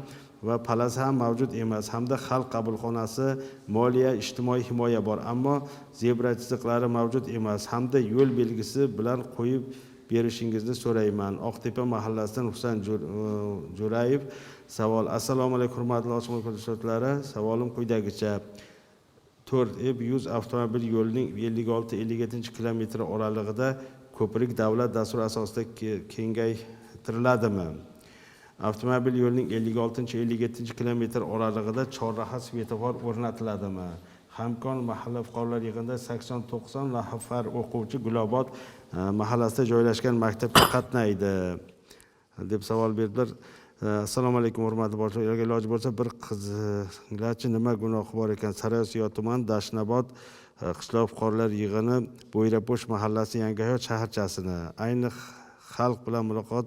va palasi ham mavjud emas. Hamda xalq qabulxonasi, moliya, ijtimoiy himoya bor, ammo zebra chiziqlari mavjud emas. Hamda yo'l belgisi bilan qo'yib berishingizni so'rayman. Oqtepa mahallasidan Husan Jo'rayev savol. Assalomu alaykum hurmatli ochiq ko'rsatuvchilari. Savolim quyidagicha. 4E100 avtomobil yo'lining 56-57 kilometr oralig'ida ko'prik davlat dasturi asosida kengaytiriladimi? Avtomobil yo'lining 56-57 kilometr oralig'ida chorraha svetofor o'rnatiladimi? Hamkon mahalla fuqarolar yig'inida 80-90 nafar o'quvchi Gulobod mahallasida joylashgan maktabga qatnaydi deb savol berdilar. Assalomu alaykum hurmatli boshliqlar. Iloji bo'lsa bir qizinglarchi nima gunohi bor ekan? Sariosiyo tuman Dashnobod qishloq fuqarolar yig'ini Bo'yrapo'sh mahallasi Yangihayot shaharchasini ayni xalq bilan muloqot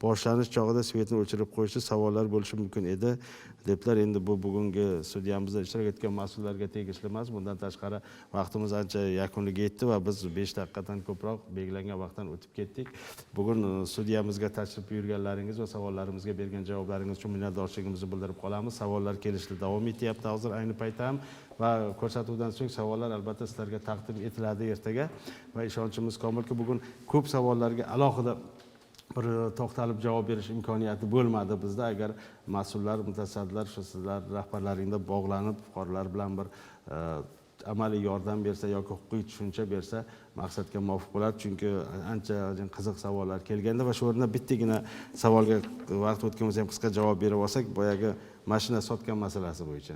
boshlanish chog'ida svetni o'chirib qo'yishi savollar bo'lishi mumkin edi debdilar. Endi bu bugungi sudiyamizda ishtirok etgan mas'ullarga tegishli emas. Bundan tashqari vaqtimiz ancha yakuniga yetdi va biz 5 daqiqadan ko'proq belgilangan vaqtdan o'tib ketdik. Bugun sudiyamizga tashrif buyurganlaringiz va savollarimizga bergan javoblaringiz uchun minnatdorchiligimizni bildirib qolamiz. Savollar kelishda davom etyapti hozir ayni paytda ham va ko'rsatuvdan so'ng savollar albatta sizlarga taqdim etiladi ertaga va ishonchimiz komilki bugun ko'p savollarga alohida bir to'xtalib javob berish imkoniyati bo'lmadi bizda. Agar mas'ullar, mutasaddilar shu sizlar rahbarlaringda bog'lanib fuqarolar bilan bir amaliy yordam bersa yoki huquqiy tushuncha bersa maqsadga muvofiq bo'ladi. Chunki ancha qiziq savollar kelganda va shu o'rinda bittagina savolga vaqt o'tgan bo'lsa ham qisqa javob berib olsak, boyagi mashina sotgan masalasi bo'yicha.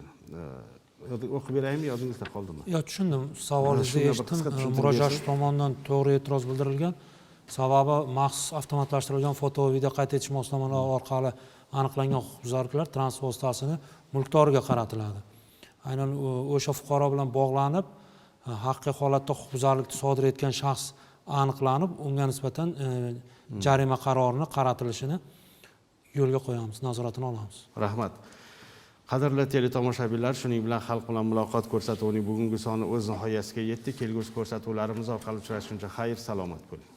O'qib beraymi, yodingizda qoldimi? Yo'q, tushundim. Savolingizni eshitdim. Murojaatchi tomonidan to'g'ri e'tiroz bildirilgan. Sababi maxsus avtomatlashtirilgan foto va video qayd etish moslamalari orqali aniqlangan huquqbuzarliklar transport vositasini mulkdoriga qaratiladi. Aynan o'sha fuqaro bilan bog'lanib, haqiqiy holatda huquqbuzarlikni sodir etgan shaxs aniqlanib, unga nisbatan jarima qarorini qaratilishini yo'lga qo'yamiz, nazoratini olamiz. Rahmat. Qadrli teletomoshabinlar, shuning bilan xalq bilan muloqot ko'rsatuvining bugungi soni o'z nihoyasiga yetdi. Kelgusi ko'rsatuvlarimiz orqali uchrashguncha xayr, salomat bo'ling.